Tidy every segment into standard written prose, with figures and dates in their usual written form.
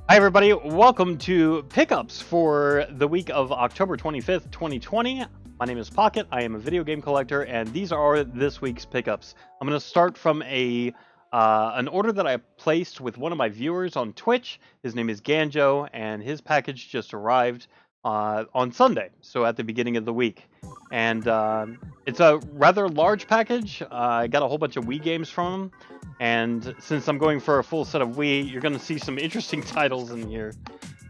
Hi, everybody. Welcome to Pickups for the week of October 25th, 2020. My name is Pocket. I am a video game collector, and these are this week's pickups. I'm going to start from an order that I placed with one of my viewers on Twitch. His name is Ganjo, and his package just arrived on Sunday, so at the beginning of the week. And it's a rather large package. I got a whole bunch of Wii games from him. And since I'm going for a full set of Wii, you're going to see some interesting titles in here.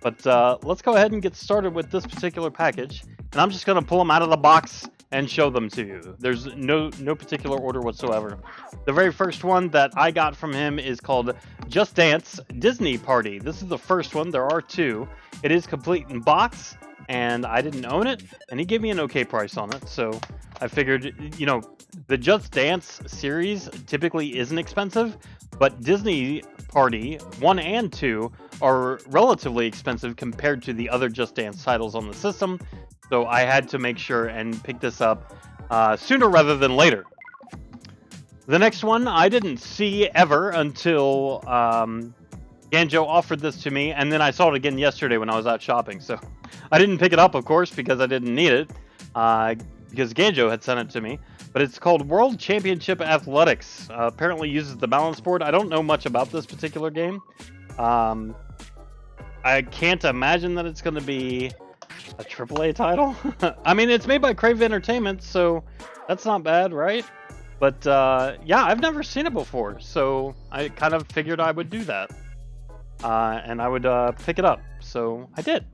But let's go ahead and get started with this particular package. And I'm just going to pull them out of the box and show them to you. There's no particular order whatsoever. The very first one that I got from him is called Just Dance Disney Party. This is the first one. There are two. It is complete in box, and I didn't own it. And he gave me an okay price on it. So I figured, you know, the Just Dance series typically isn't expensive, but Disney Party 1 and 2 are relatively expensive compared to the other Just Dance titles on the system, so I had to make sure and pick this up sooner rather than later. The next one I didn't see ever until Ganjo offered this to me, and then I saw it again yesterday when I was out shopping, so I didn't pick it up, of course, because I didn't need it, because Ganjo had sent it to me. But it's called World Championship Athletics. Apparently uses the balance board. I don't know much about this particular game. I can't imagine that it's going to be a AAA title. I mean, it's made by Crave Entertainment, so that's not bad, right? But yeah, I've never seen it before, so I kind of figured I would do that. And I would pick it up, so I did.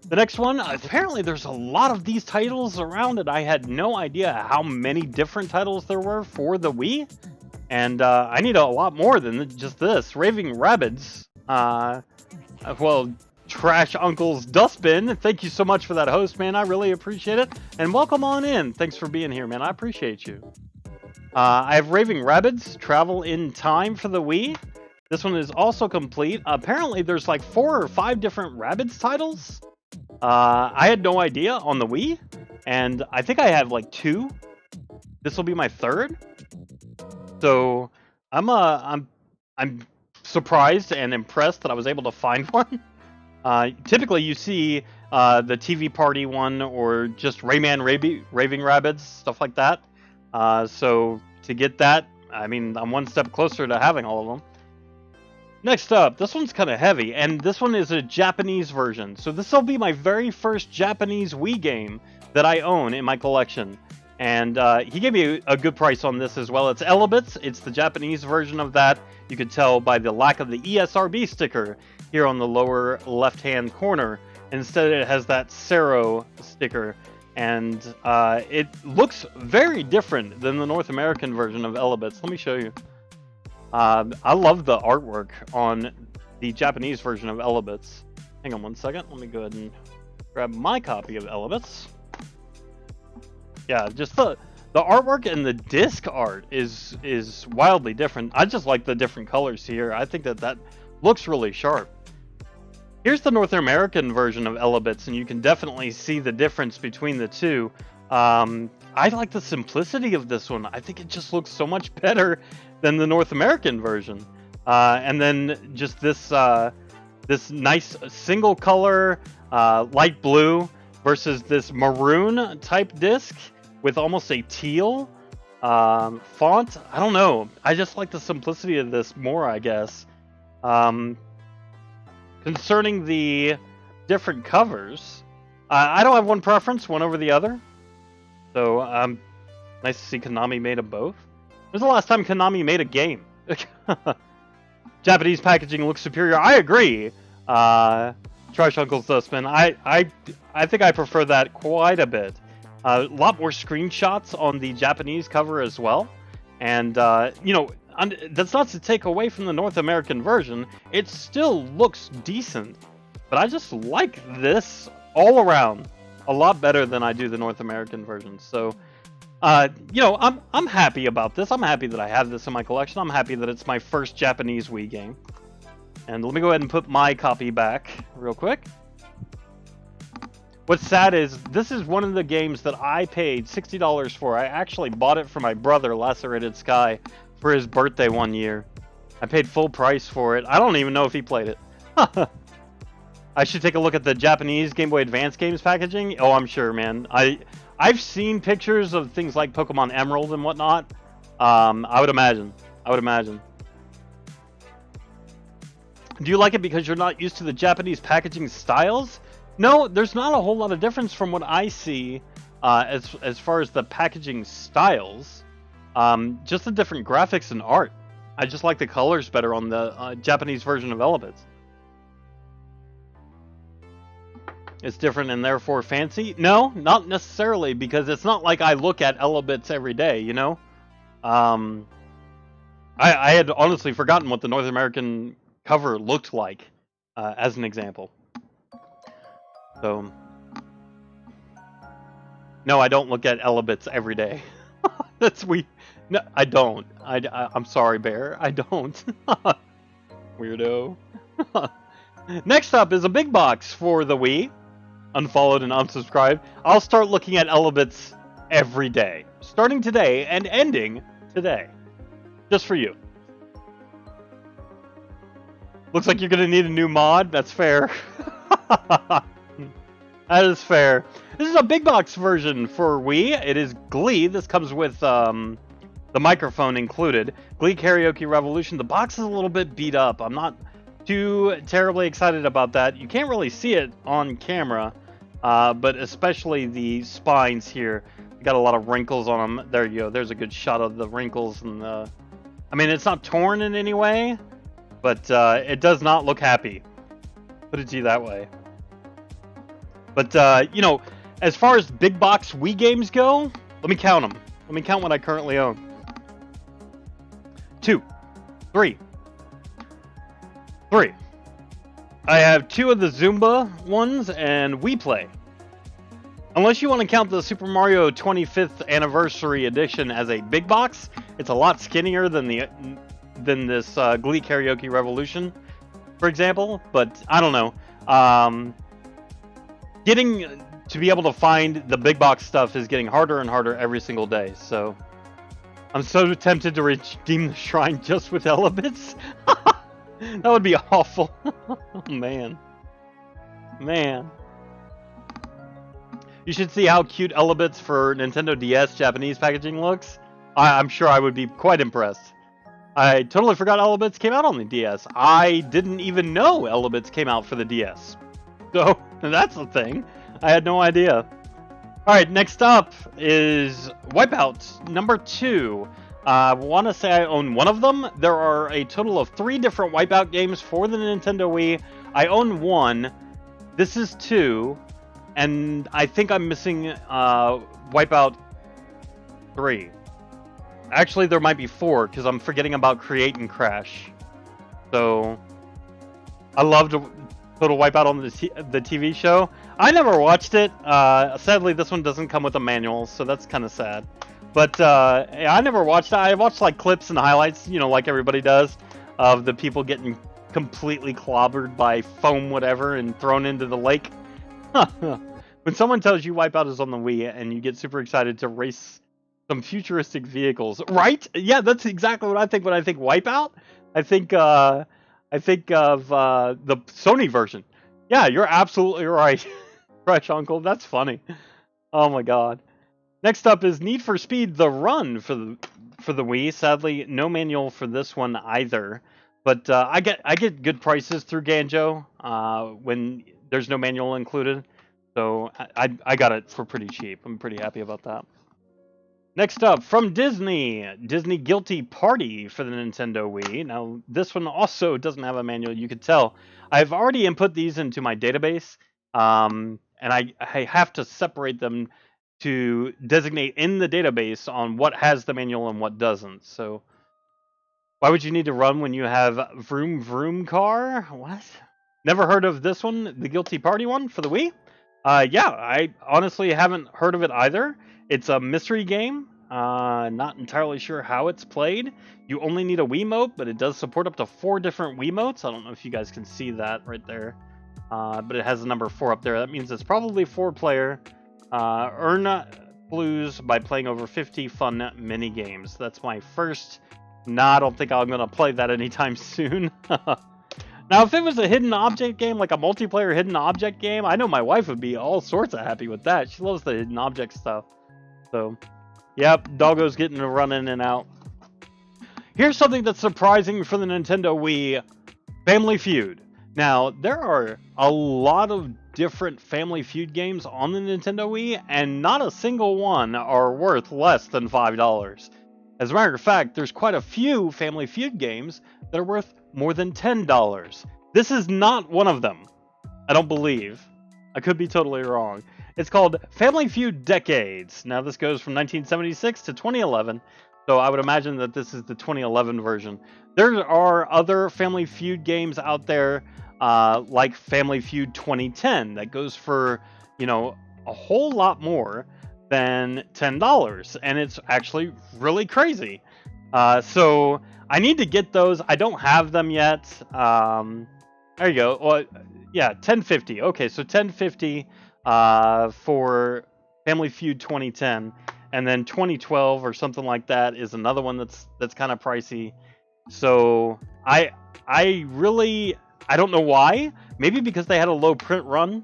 The next one, apparently there's a lot of these titles around, and I had no idea how many different titles there were for the Wii. And I need a lot more than just this. Raving Rabbids. Well, Trash Uncle's Dustbin. Thank you so much for that host, man. I really appreciate it. And welcome on in. Thanks for being here, man. I appreciate you. I have Raving Rabbids, Travel in Time for the Wii. This one is also complete. Apparently there's like 4 or 5 different Rabbids titles. I had no idea on the Wii, and I think I have like 2. This will be my 3rd. So I'm surprised and impressed that I was able to find one. Typically you see the TV Party one or just Rayman Raving Rabbids, stuff like that. So to get that, I mean, I'm one step closer to having all of them. Next up, this one's kind of heavy, and this one is a Japanese version. So this will be my very first Japanese Wii game that I own in my collection. And he gave me a good price on this as well. It's Elebits. It's the Japanese version of that. You could tell by the lack of the ESRB sticker here on the lower left-hand corner. Instead, it has that Sero sticker. And it looks very different than the North American version of Elebits. Let me show you. I love the artwork on the Japanese version of Elebits. Hang on one second. Let me go ahead and grab my copy of Elebits. Yeah, just the artwork and the disc art is wildly different. I just like the different colors here. I think that looks really sharp. Here's the North American version of Elebits, and you can definitely see the difference between the two. I like the simplicity of this one. I think it just looks so much better than the North American version. And then just this nice single color light blue versus this maroon type disc with almost a teal font. I don't know. I just like the simplicity of this more, I guess. Concerning the different covers, I don't have one preference, one over the other. So, nice to see Konami made them both. When's the last time Konami made a game? Japanese packaging looks superior. I agree. Trash Uncle's Dustbin. I think I prefer that quite a bit. A lot more screenshots on the Japanese cover as well. And, you know, that's not to take away from the North American version. It still looks decent. But I just like this all around a lot better than I do the North American version. So, you know, I'm happy about this. I'm happy that I have this in my collection. I'm happy that it's my first Japanese Wii game. And let me go ahead and put my copy back real quick. What's sad is this is one of the games that I paid $60 for. I actually bought it for my brother, Lacerated Sky, for his birthday one year. I paid full price for it. I don't even know if he played it. I should take a look at the Japanese Game Boy Advance games packaging. Oh, I'm sure, man. I've seen pictures of things like Pokemon Emerald and whatnot. I would imagine. Do you like it because you're not used to the Japanese packaging styles? No, there's not a whole lot of difference from what I see as far as the packaging styles. Just the different graphics and art. I just like the colors better on the Japanese version of Elebits. It's different and therefore fancy? No, not necessarily, because it's not like I look at Elebits every day, you know? I had honestly forgotten what the North American cover looked like, as an example. So, no, I don't look at Elebits every day. That's we. No, I don't. I'm sorry, Bear. I don't. Weirdo. Next up is a big box for the Wii. Unfollowed and unsubscribed. I'll start looking at Elebits every day, starting today and ending today, just for you. Looks like you're gonna need a new mod. That's fair. That is fair. This is a big box version for Wii. It is Glee. This comes with the microphone included. Glee Karaoke Revolution. The box is a little bit beat up. I'm not too terribly excited about that. You can't really see it on camera, but especially the spines here. Got a lot of wrinkles on them. There you go. There's a good shot of the wrinkles. And I mean, it's not torn in any way, but it does not look happy. Put it to you that way. But, you know, as far as big box Wii games go, let me count them. Let me count what I currently own. 2, 3. I have 2 of the Zumba ones and Wii Play. Unless you want to count the Super Mario 25th Anniversary Edition as a big box, it's a lot skinnier than this Glee Karaoke Revolution, for example. But I don't know. Getting to be able to find the big box stuff is getting harder and harder every single day. So I'm so tempted to redeem the shrine just with Elebits. That would be awful. Oh, man. You should see how cute Elebits for Nintendo DS Japanese packaging looks. I'm sure I would be quite impressed. I totally forgot Elebits came out on the DS. I didn't even know Elebits came out for the DS. So, that's the thing. I had no idea. Alright, next up is Wipeout number 2. I want to say I own one of them. There are a total of 3 different Wipeout games for the Nintendo Wii. I own 1. This is 2. And I think I'm missing Wipeout 3. Actually, there might be 4, because I'm forgetting about Create and Crash. So, I loved Total Wipeout on the TV show. I never watched it. Sadly, this one doesn't come with a manual, so that's kind of sad. But I never watched it. I watched like clips and highlights, you know, like everybody does, of the people getting completely clobbered by foam whatever and thrown into the lake. When someone tells you Wipeout is on the Wii and you get super excited to race some futuristic vehicles, right? Yeah, that's exactly what I think when I think Wipeout. I think of the Sony version. Yeah, you're absolutely right. Fresh Uncle, that's funny. Oh my god. Next up is Need for Speed The Run for the Wii. Sadly, no manual for this one either. But I get good prices through Ganjo when there's no manual included. So I got it for pretty cheap. I'm pretty happy about that. Next up, from Disney Guilty Party for the Nintendo Wii. Now, this one also doesn't have a manual, you could tell. I've already input these into my database, and I have to separate them to designate in the database on what has the manual and what doesn't. So, why would you need to run when you have Vroom Vroom Car? What? Never heard of this one, the Guilty Party one for the Wii? Yeah, I honestly haven't heard of it either. It's a mystery game. Not entirely sure how it's played. You only need a Wiimote, but it does support up to 4 different Wiimotes. I don't know if you guys can see that right there. But it has the number 4 up there. That means it's probably 4-player. Earn blues by playing over 50 fun mini games. That's my first. I don't think I'm going to play that anytime soon. Not Now, if it was a hidden object game, like a multiplayer hidden object game, I know my wife would be all sorts of happy with that. She loves the hidden object stuff. So, yep, Doggo's getting to run in and out. Here's something that's surprising for the Nintendo Wii: Family Feud. Now, there are a lot of different Family Feud games on the Nintendo Wii, and not a single one are worth less than $5. As a matter of fact, there's quite a few Family Feud games that are worth more than $10. This is not one of them, I don't believe. I could be totally wrong. It's called Family Feud Decades. Now, this goes from 1976 to 2011, so I would imagine that this is the 2011 version. There are other Family Feud games out there, like Family Feud 2010, that goes for, you know, a whole lot more than $10, and it's actually really crazy. So I need to get those. I don't have them yet. There you go. Well, yeah, 1050. Okay, so 1050 for Family Feud 2010, and then 2012 or something like that is another one that's kind of pricey. So I don't know why. Maybe because they had a low print run.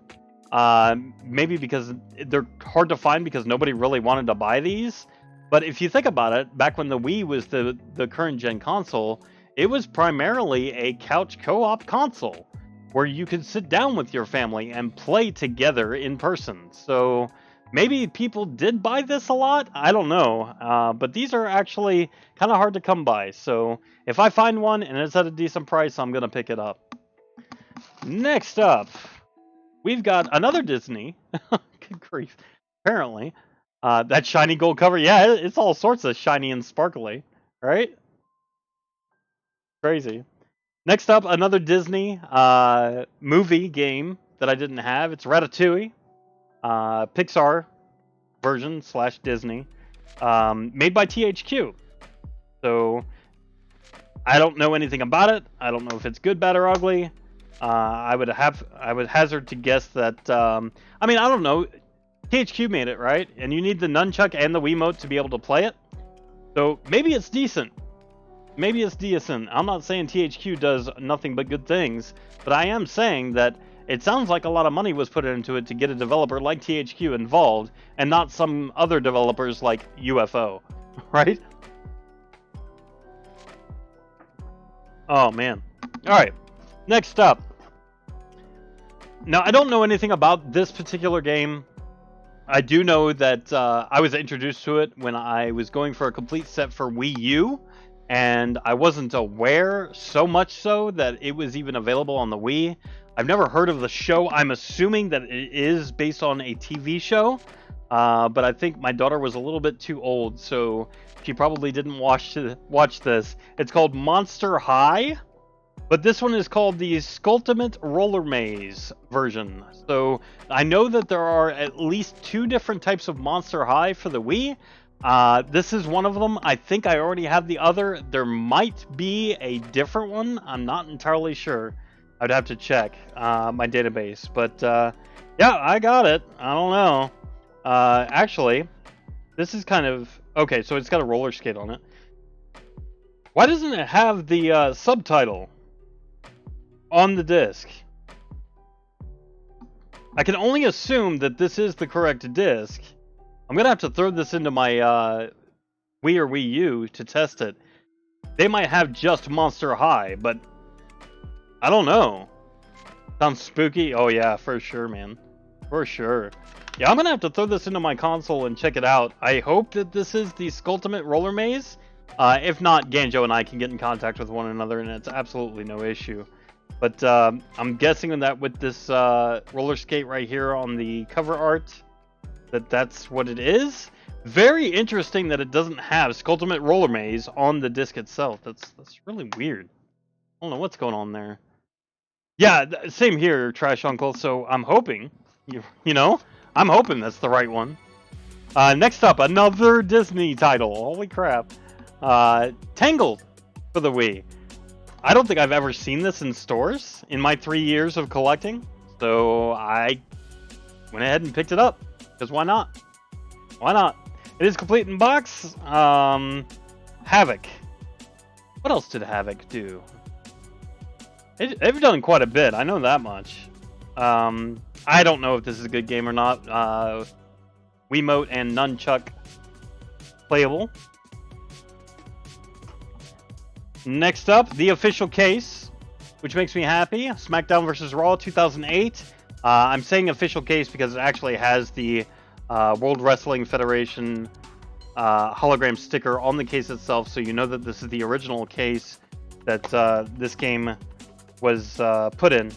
Maybe because they're hard to find because nobody really wanted to buy these. But if you think about it, back when the Wii was the current gen console, it was primarily a couch co-op console where you could sit down with your family and play together in person. So maybe people did buy this a lot. I don't know. But these are actually kind of hard to come by. So if I find one and it's at a decent price, I'm going to pick it up. Next up, we've got another Disney. Good grief. Apparently. That shiny gold cover. Yeah, it's all sorts of shiny and sparkly. Right? Crazy. Next up, another Disney movie game that I didn't have. It's Ratatouille. Pixar version / Disney. Made by THQ. So, I don't know anything about it. I don't know if it's good, bad, or ugly. I would hazard to guess that, I mean, I don't know. THQ made it, right? And you need the nunchuck and the Wiimote to be able to play it. So maybe it's decent. Maybe it's decent. I'm not saying THQ does nothing but good things, but I am saying that it sounds like a lot of money was put into it to get a developer like THQ involved, and not some other developers like UFO, right? Oh, man. Alright, next up. Now, I don't know anything about this particular game. I do know that I was introduced to it when I was going for a complete set for Wii U, and I wasn't aware, so much so that it was even available on the Wii. I've never heard of the show. I'm assuming that it is based on a TV show, but I think my daughter was a little bit too old, so she probably didn't watch this. It's called Monster High, but this one is called the Skulltimate Roller Maze version. So I know that there are at least 2 different types of Monster High for the Wii. This is one of them. I think I already have the other. There might be a different one. I'm not entirely sure. I'd have to check my database. But yeah, I got it. I don't know. Actually, this is kind of... Okay, so it's got a roller skate on it. Why doesn't it have the subtitle on the disc? I can only assume that this is the correct disc. I'm going to have to throw this into my Wii or Wii U to test it. They might have just Monster High, but I don't know. Sounds spooky? Oh yeah, for sure, man. For sure. Yeah, I'm going to have to throw this into my console and check it out. I hope that this is the Skulltimate Roller Maze. If not, Ganjo and I can get in contact with one another, and it's absolutely no issue. But I'm guessing that with this roller skate right here on the cover art, that's what it is. Very interesting that it doesn't have Skulltimate Roller Maze on the disc itself. That's really weird. I don't know what's going on there. Yeah, same here, Trash Uncle. So I'm hoping, you know, I'm hoping that's the right one. Next up, another Disney title. Holy crap. Tangled for the Wii. I don't think I've ever seen this in stores in my 3 years of collecting. So I went ahead and picked it up. Because why not? Why not? It is complete in box. Havoc. What else did Havoc do? They've done quite a bit. I know that much. I don't know if this is a good game or not. Wiimote and Nunchuck playable. Next up, the official case, which makes me happy. SmackDown vs. Raw 2008. I'm saying official case because it actually has the World Wrestling Federation hologram sticker on the case itself, so you know that this is the original case that this game was put in,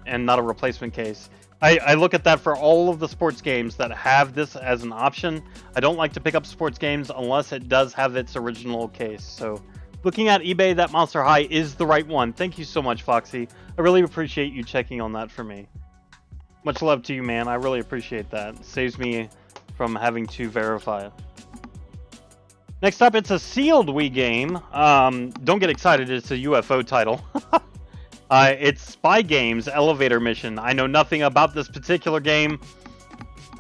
and not a replacement case. I look at that for all of the sports games that have this as an option. I don't like to pick up sports games unless it does have its original case. So looking at eBay, that Monster High is the right one. Thank you so much, Foxy. I really appreciate you checking on that for me. Much love to you, man. I really appreciate that. It saves me from having to verify it. Next up, it's a sealed Wii game. Don't get excited, it's a UFO title. It's Spy Games Elevator Mission. I know nothing about this particular game.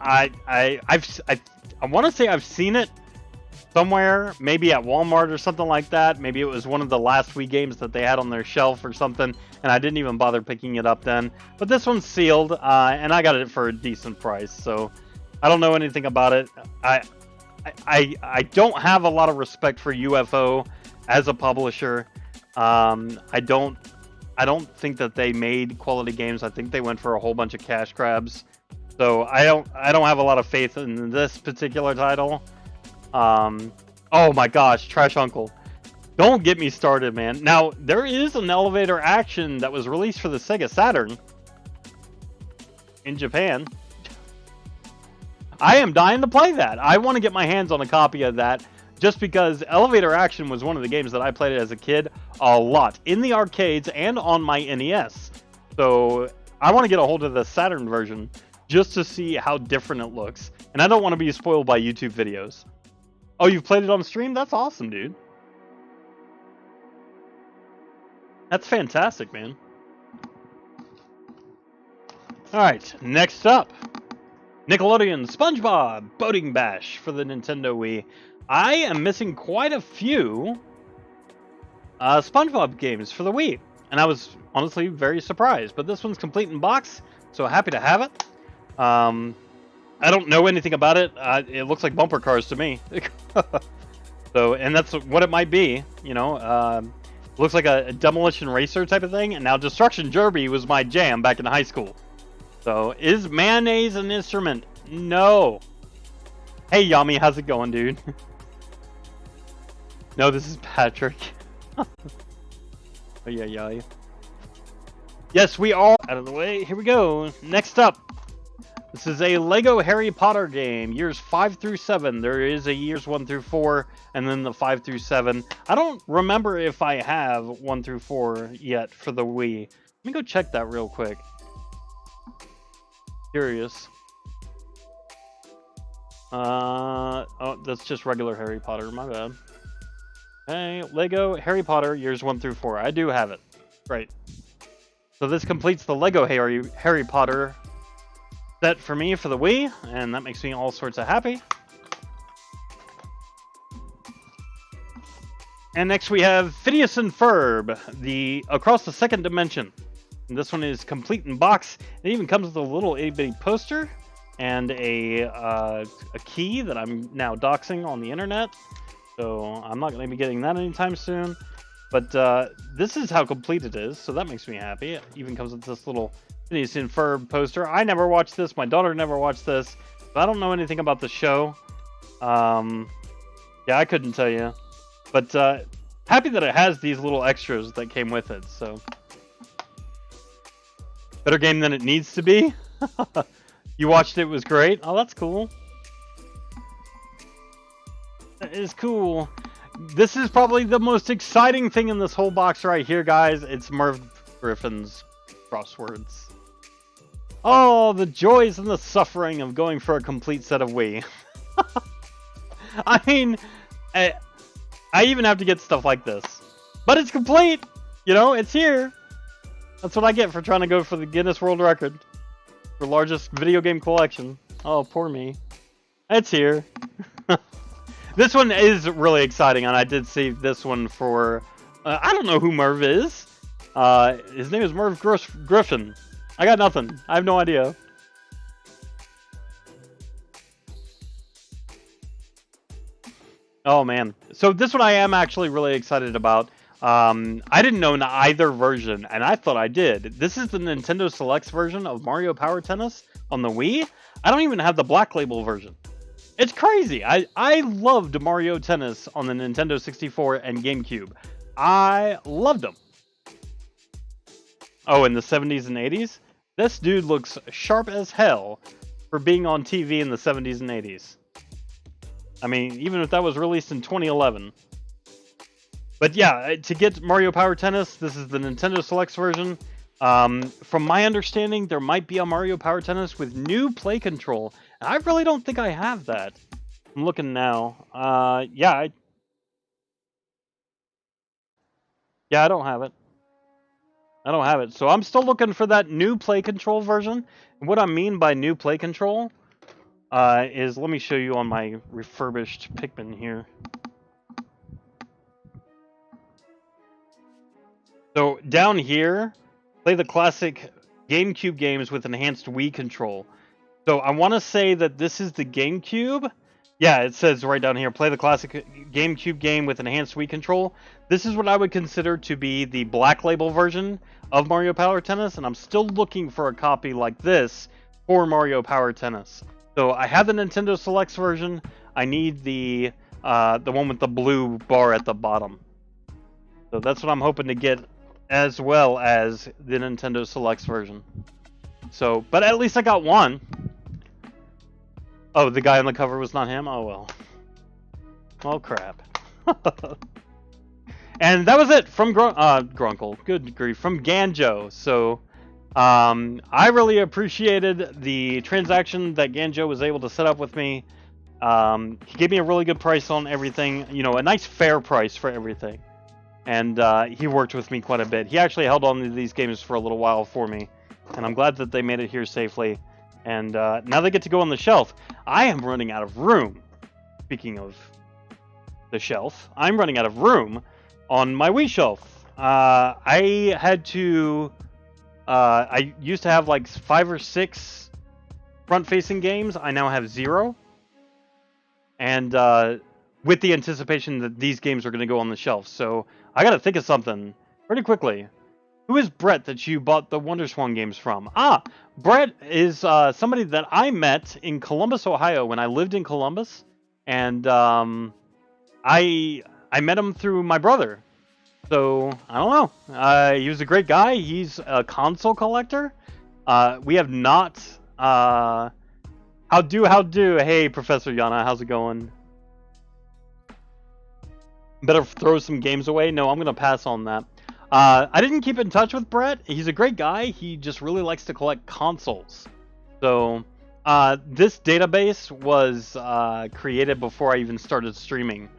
I want to say I've seen it somewhere, maybe at Walmart or something like that. Maybe it was one of the last Wii games that they had on their shelf or something, and I didn't even bother picking it up then. But this one's sealed, and I got it for a decent price, so I don't know anything about it. I don't have a lot of respect for UFO as a publisher. I don't think that they made quality games. I think they went for a whole bunch of cash grabs. So I don't have a lot of faith in this particular title. Oh my gosh, Trash Uncle. Don't get me started, man. Now, there is an elevator action that was released for the Sega Saturn in Japan. I am dying to play that. I want to get my hands on a copy of that just because Elevator Action was one of the games that I played as a kid a lot in the arcades and on my NES. So I want to get a hold of the Saturn version just to see how different it looks. And I don't want to be spoiled by YouTube videos. Oh, you've played it on stream? That's awesome, dude. That's fantastic, man. Alright, next up. Nickelodeon SpongeBob Boating Bash for the Nintendo Wii. I am missing quite a few SpongeBob games for the Wii, and I was honestly very surprised. But this one's complete in box, so happy to have it. I don't know anything about it. It looks like bumper cars to me. So, and that's what it might be. You know, looks like a demolition racer type of thing. And now Destruction Derby was my jam back in high school. So, is mayonnaise an instrument? No. Hey, Yami, how's it going, dude? No, this is Patrick. Oh, yeah. Yes, we are. Out of the way. Here we go. Next up. This is a Lego Harry Potter game. Years 5 through 7. There is a years 1 through 4, and then the 5 through 7. I don't remember if I have 1 through 4 yet for the Wii. Let me go check that real quick. Curious. Oh, that's just regular Harry Potter. My bad. Hey, Lego Harry Potter years 1 through 4. I do have it. Great. So this completes the Lego Harry Potter set for me for the Wii, and that makes me all sorts of happy. And next we have Phineas and Ferb, the Across the Second Dimension. And this one is complete in box. It even comes with a little itty-bitty poster and a key that I'm now doxing on the internet. So I'm not going to be getting that anytime soon. But this is how complete it is, so that makes me happy. It even comes with this little Phineas and Ferb poster. I never watched this. My daughter never watched this. So I don't know anything about the show. Yeah, I couldn't tell you. But happy that it has these little extras that came with it. So better game than it needs to be. You watched it, it was great. Oh, that's cool. That is cool. This is probably the most exciting thing in this whole box right here, guys. It's Merv Griffin's crosswords. Oh, the joys and the suffering of going for a complete set of Wii. I mean, I even have to get stuff like this. But it's complete! You know, it's here. That's what I get for trying to go for the Guinness World Record. For largest video game collection. Oh, poor me. It's here. This one is really exciting, and I did save this one for... I don't know who Merv is. His name is Merv Griffin. I got nothing. I have no idea. Oh man. So this one I am actually really excited about. I didn't own either version, and I thought I did. This is the Nintendo Selects version of Mario Power Tennis on the Wii. I don't even have the Black Label version. It's crazy. I loved Mario Tennis on the Nintendo 64 and GameCube. I loved them. Oh, in the 70s and 80s? This dude looks sharp as hell for being on TV in the 70s and 80s. I mean, even if that was released in 2011. But yeah, to get Mario Power Tennis, this is the Nintendo Selects version. From my understanding, there might be a Mario Power Tennis with new play control. And I really don't think I have that. I'm looking now. Yeah, I don't have it. I don't have it. So I'm still looking for that new play control version. And what I mean by new play control is, let me show you on my refurbished Pikmin here. So down here, play the classic GameCube games with enhanced Wii control. So I want to say that this is the GameCube. Yeah, it says right down here, play the classic GameCube game with enhanced Wii control. This is what I would consider to be the Black Label version of Mario Power Tennis, and I'm still looking for a copy like this for Mario Power Tennis. So I have the Nintendo Selects version. I need the one with the blue bar at the bottom. So that's what I'm hoping to get, as well as the Nintendo Selects version. So, but at least I got one. Oh, the guy on the cover was not him? Oh, well. Well, crap. And that was it from Grunkle. Good grief. From Ganjo. So, I really appreciated the transaction that Ganjo was able to set up with me. He gave me a really good price on everything. You know, a nice fair price for everything. And he worked with me quite a bit. He actually held on to these games for a little while for me. And I'm glad that they made it here safely. And now they get to go on the shelf. I am running out of room. Speaking of the shelf, I'm running out of room on my Wii shelf. I had to... I used to have like 5 or 6 front-facing games. I now have 0. And with the anticipation that these games are going to go on the shelf. So I got to think of something pretty quickly. Who is Brett that you bought the WonderSwan games from? Brett is somebody that I met in Columbus, Ohio, when I lived in Columbus, and I met him through my brother. So I don't know. He was a great guy. He's a console collector. We have not. How do? Hey, Professor Yana, how's it going? Better throw some games away. No, I'm gonna pass on that. I didn't keep in touch with Brett. He's a great guy. He just really likes to collect consoles. So, this database was created before I even started streaming.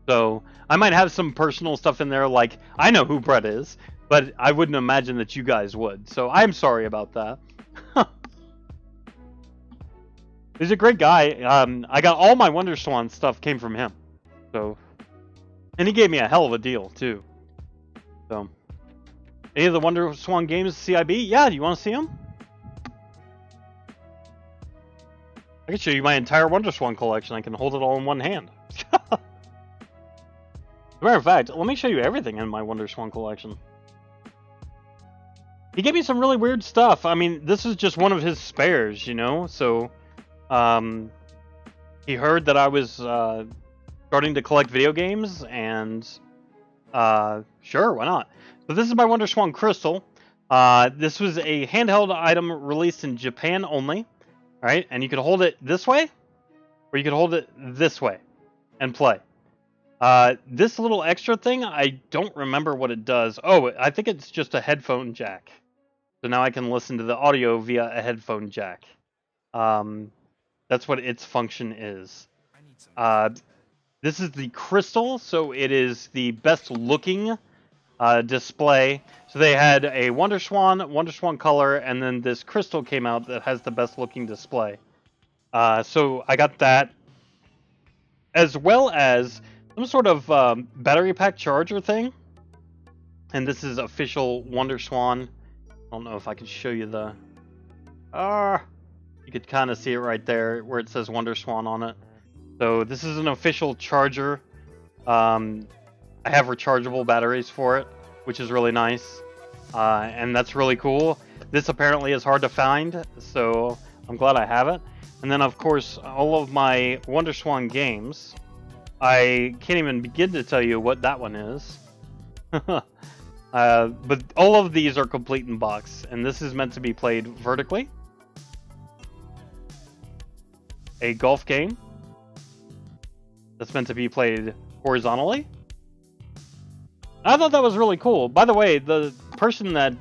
So, I might have some personal stuff in there, like, I know who Brett is, but I wouldn't imagine that you guys would. So, I'm sorry about that. He's a great guy. I got all my WonderSwan stuff came from him. So, and he gave me a hell of a deal, too. So... Any of the WonderSwan games CIB? Yeah, do you want to see them? I can show you my entire WonderSwan collection. I can hold it all in one hand. As a matter of fact, let me show you everything in my WonderSwan collection. He gave me some really weird stuff. I mean, this is just one of his spares, you know? So, he heard that I was starting to collect video games, and sure, why not? So this is my WonderSwan Crystal. This was a handheld item released in Japan only, right? And you could hold it this way, or you could hold it this way and play. This little extra thing, I don't remember what it does. Oh, I think it's just a headphone jack. So now I can listen to the audio via a headphone jack. That's what its function is. This is the Crystal, so it is the best looking display. So they had a WonderSwan Color, and then this Crystal came out that has the best looking display. So I got that, as well as some sort of battery pack charger thing. And this is official WonderSwan. I don't know if I can show you the... you could kind of see it right there where it says WonderSwan on it. So this is an official charger. I have rechargeable batteries for it, which is really nice. And that's really cool. This apparently is hard to find, so I'm glad I have it. And then, of course, all of my WonderSwan games. I can't even begin to tell you what that one is. But all of these are complete in box, and this is meant to be played vertically. A golf game that's meant to be played horizontally. I thought that was really cool. By the way, the person that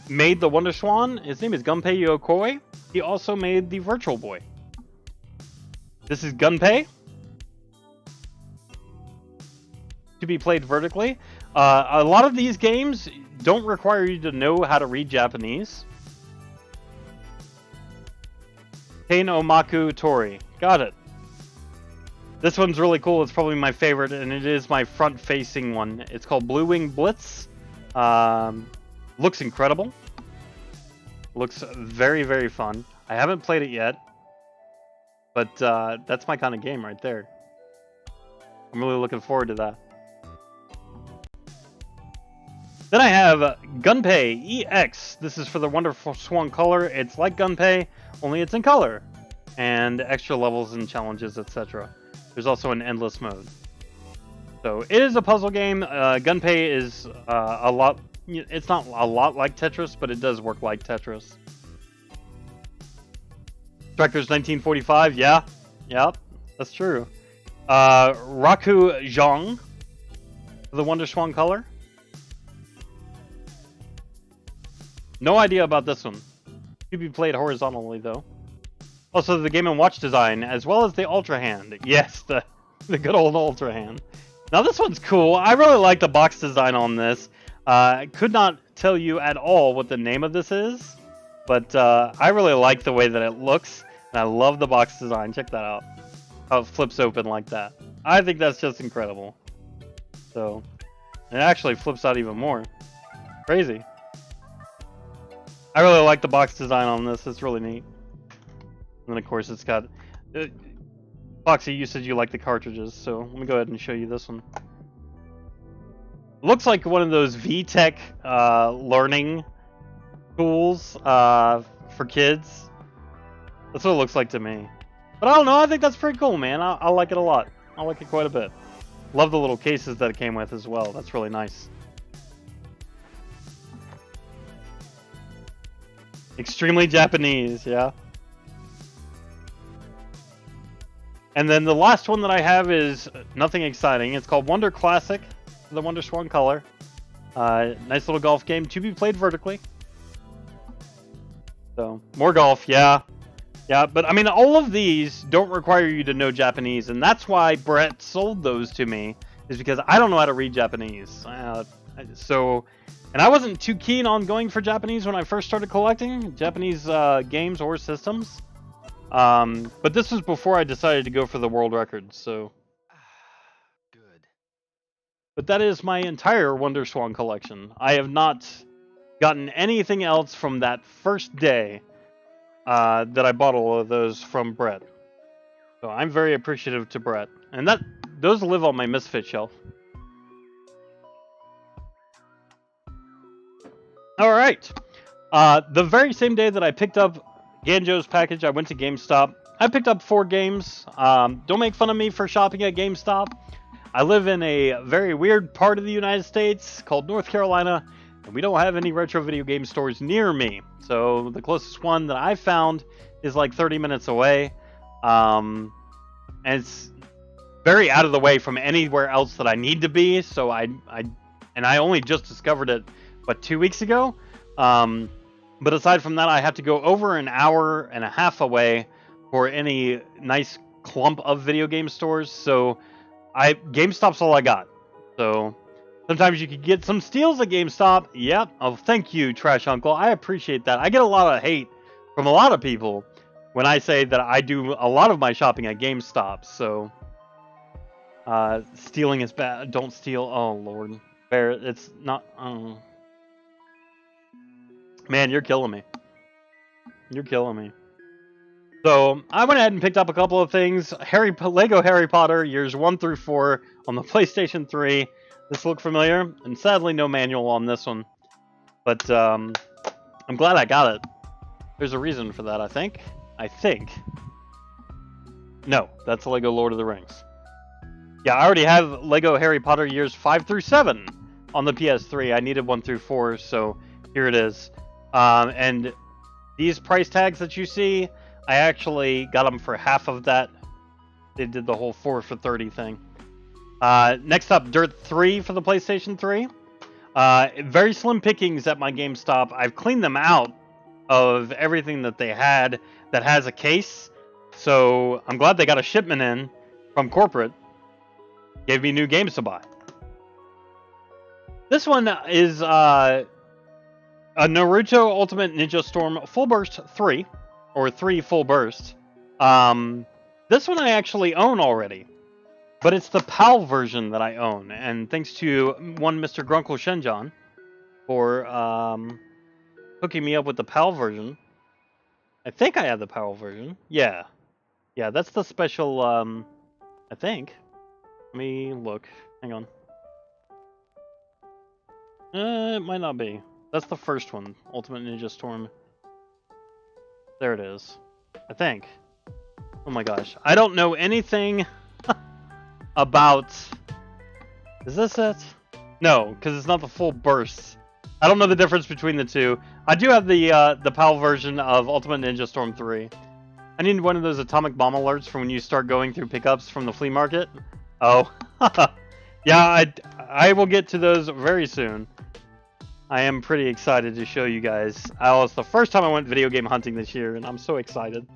made the WonderSwan, his name is Gunpei Yokoi. He also made the Virtual Boy. This is Gunpei. To be played vertically. A lot of these games don't require you to know how to read Japanese. Tein Omaku Tori. Got it. This one's really cool. It's probably my favorite, and it is my front-facing one. It's called Blue Wing Blitz. Looks incredible. Looks very, very fun. I haven't played it yet, but that's my kind of game right there. I'm really looking forward to that. Then I have Gunpei EX. This is for the WonderSwan color. It's like Gunpei, only it's in color. And extra levels and challenges, etc. There's also an endless mode. So it is a puzzle game. Gunpei is a lot... It's not a lot like Tetris, but it does work like Tetris. Strikers 1945, yeah. Yep, that's true. Raku Zhong, the WonderSwan color. No idea about this one. To be played horizontally, though. Also, the Game & Watch design, as well as the Ultra Hand. Yes, the good old Ultra Hand. Now, this one's cool. I really like the box design on this. I could not tell you at all what the name of this is, but I really like the way that it looks, and I love the box design. Check that out. How it flips open like that. I think that's just incredible. So, it actually flips out even more. Crazy. I really like the box design on this. It's really neat. And then, of course, it's got... Foxy, you said you like the cartridges, so let me go ahead and show you this one. It looks like one of those VTech learning tools for kids. That's what it looks like to me. But I don't know. I think that's pretty cool, man. I like it a lot. I like it quite a bit. Love the little cases that it came with as well. That's really nice. Extremely Japanese, yeah. And then the last one that I have is nothing exciting. It's called Wonder Classic, the WonderSwan color. Nice little golf game to be played vertically. So, more golf, yeah. Yeah, but I mean, all of these don't require you to know Japanese, and that's why Brett sold those to me, is because I don't know how to read Japanese. And I wasn't too keen on going for Japanese when I first started collecting Japanese games or systems. But this was before I decided to go for the world record, so... Good. But that is my entire WonderSwan collection. I have not gotten anything else from that first day that I bought all of those from Brett. So I'm very appreciative to Brett. And those live on my Misfit shelf. Alright. The very same day that I picked up Ganjo's package, I went to GameStop. I picked up 4 games. Don't make fun of me for shopping at GameStop. I live in a very weird part of the United States called North Carolina, and we don't have any retro video game stores near me. So the closest one that I found is like 30 minutes away. And it's very out of the way from anywhere else that I need to be. So I only just discovered it, 2 weeks ago. But aside from that, I have to go over an hour and a half away for any nice clump of video game stores. So GameStop's all I got. So sometimes you can get some steals at GameStop. Yep. Oh, thank you, Trash Uncle. I appreciate that. I get a lot of hate from a lot of people when I say that I do a lot of my shopping at GameStop. So stealing is bad. Don't steal. Oh, Lord. Fair. It's not. Man, you're killing me. You're killing me. So I went ahead and picked up a couple of things. Lego Harry Potter years 1 through 4 on the PlayStation 3. This looked familiar, and sadly no manual on this one. But I'm glad I got it. There's a reason for that, I think. No, that's Lego Lord of the Rings. Yeah, I already have Lego Harry Potter years 5 through 7 on the PS3. I needed 1 through 4, so here it is. And these price tags that you see, I actually got them for half of that. They did the whole 4 for 30 thing. Next up, Dirt 3 for the PlayStation 3. Very slim pickings at my GameStop. I've cleaned them out of everything that they had that has a case. So I'm glad they got a shipment in from corporate. Gave me new games to buy. This one is a Naruto Ultimate Ninja Storm Full Burst 3. Or 3 Full Burst. This one I actually own already. But it's the PAL version that I own. And thanks to one Mr. Grunkle Shenjan for hooking me up with the PAL version. I think I have the PAL version. Yeah. Yeah, that's the special, I think. Let me look. Hang on. It might not be. That's the first one. Ultimate Ninja Storm. There it is. I think. Oh my gosh. I don't know anything about... Is this it? No, because it's not the full burst. I don't know the difference between the two. I do have the PAL version of Ultimate Ninja Storm 3. I need one of those atomic bomb alerts for when you start going through pickups from the flea market. Oh. Yeah, I will get to those very soon. I am pretty excited to show you guys. It's the first time I went video game hunting this year, and I'm so excited.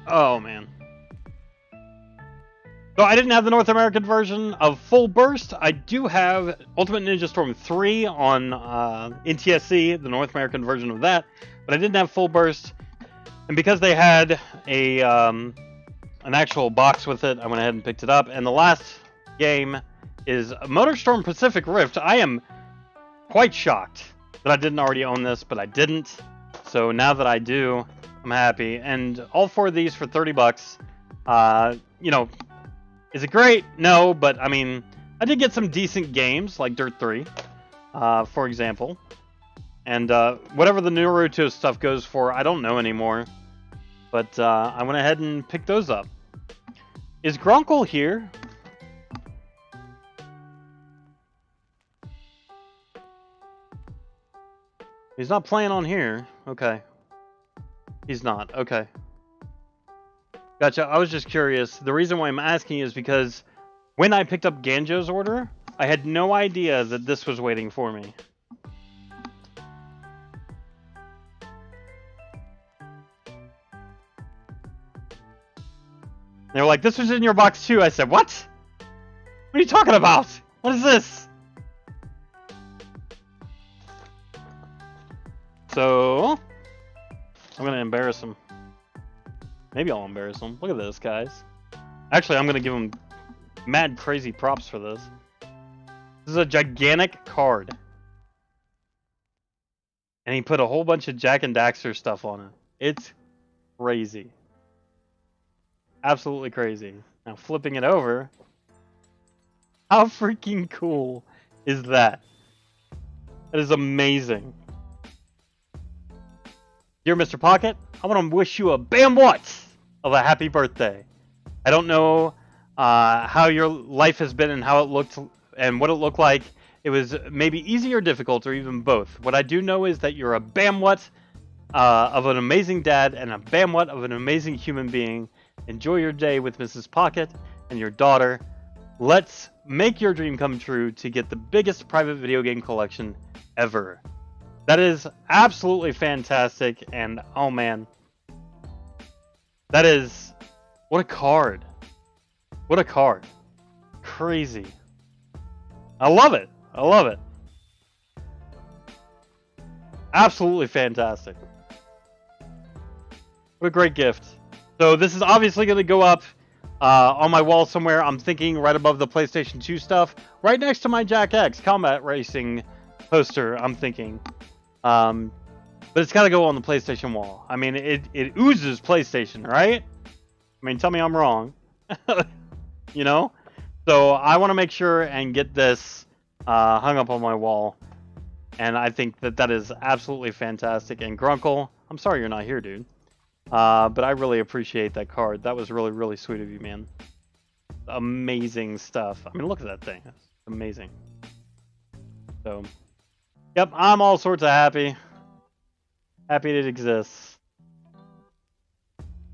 Oh, man. So I didn't have the North American version of Full Burst. I do have Ultimate Ninja Storm 3 on NTSC, the North American version of that, but I didn't have Full Burst. And because they had an actual box with it, I went ahead and picked it up. And the last game is MotorStorm Pacific Rift. I am quite shocked that I didn't already own this, but I didn't. So now that I do, I'm happy. And all 4 of these for 30 bucks. You know, is it great? No, but I mean, I did get some decent games like Dirt 3, for example. And whatever the Naruto stuff goes for, I don't know anymore. But I went ahead and picked those up. Is Grunkle here? He's not playing on here. Okay. He's not. Okay. Gotcha. I was just curious. The reason why I'm asking is because when I picked up Ganjo's order, I had no idea that this was waiting for me. They were like, this was in your box too. I said, what? What are you talking about? What is this? So, I'm going to embarrass him. Maybe I'll embarrass him. Look at this, guys. Actually, I'm going to give him mad crazy props for this. This is a gigantic card. And he put a whole bunch of Jak and Daxter stuff on it. It's crazy. Absolutely crazy. Now, flipping it over. How freaking cool is that? That is amazing. Dear Mr. Pocket, I want to wish you a bam what of a happy birthday. I don't know how your life has been and how it looked and what it looked like. It was maybe easy or difficult or even both. What I do know is that you're a bam what of an amazing dad and a bam what of an amazing human being. Enjoy your day with Mrs. Pocket and your daughter. Let's make your dream come true to get the biggest private video game collection ever. That is absolutely fantastic, and oh man. That is... What a card. What a card. Crazy. I love it. I love it. Absolutely fantastic. What a great gift. So this is obviously going to go up on my wall somewhere. I'm thinking right above the PlayStation 2 stuff, right next to my Jack X Combat Racing poster. I'm thinking, but it's got to go on the PlayStation wall. I mean, it oozes PlayStation, right? I mean, tell me I'm wrong. You know? So I want to make sure and get this hung up on my wall. And I think that is absolutely fantastic. And Grunkle, I'm sorry you're not here, dude. But I really appreciate that card. That was really, really sweet of you, man. Amazing stuff. I mean, look at that thing. It's amazing. So, yep, I'm all sorts of happy. Happy it exists.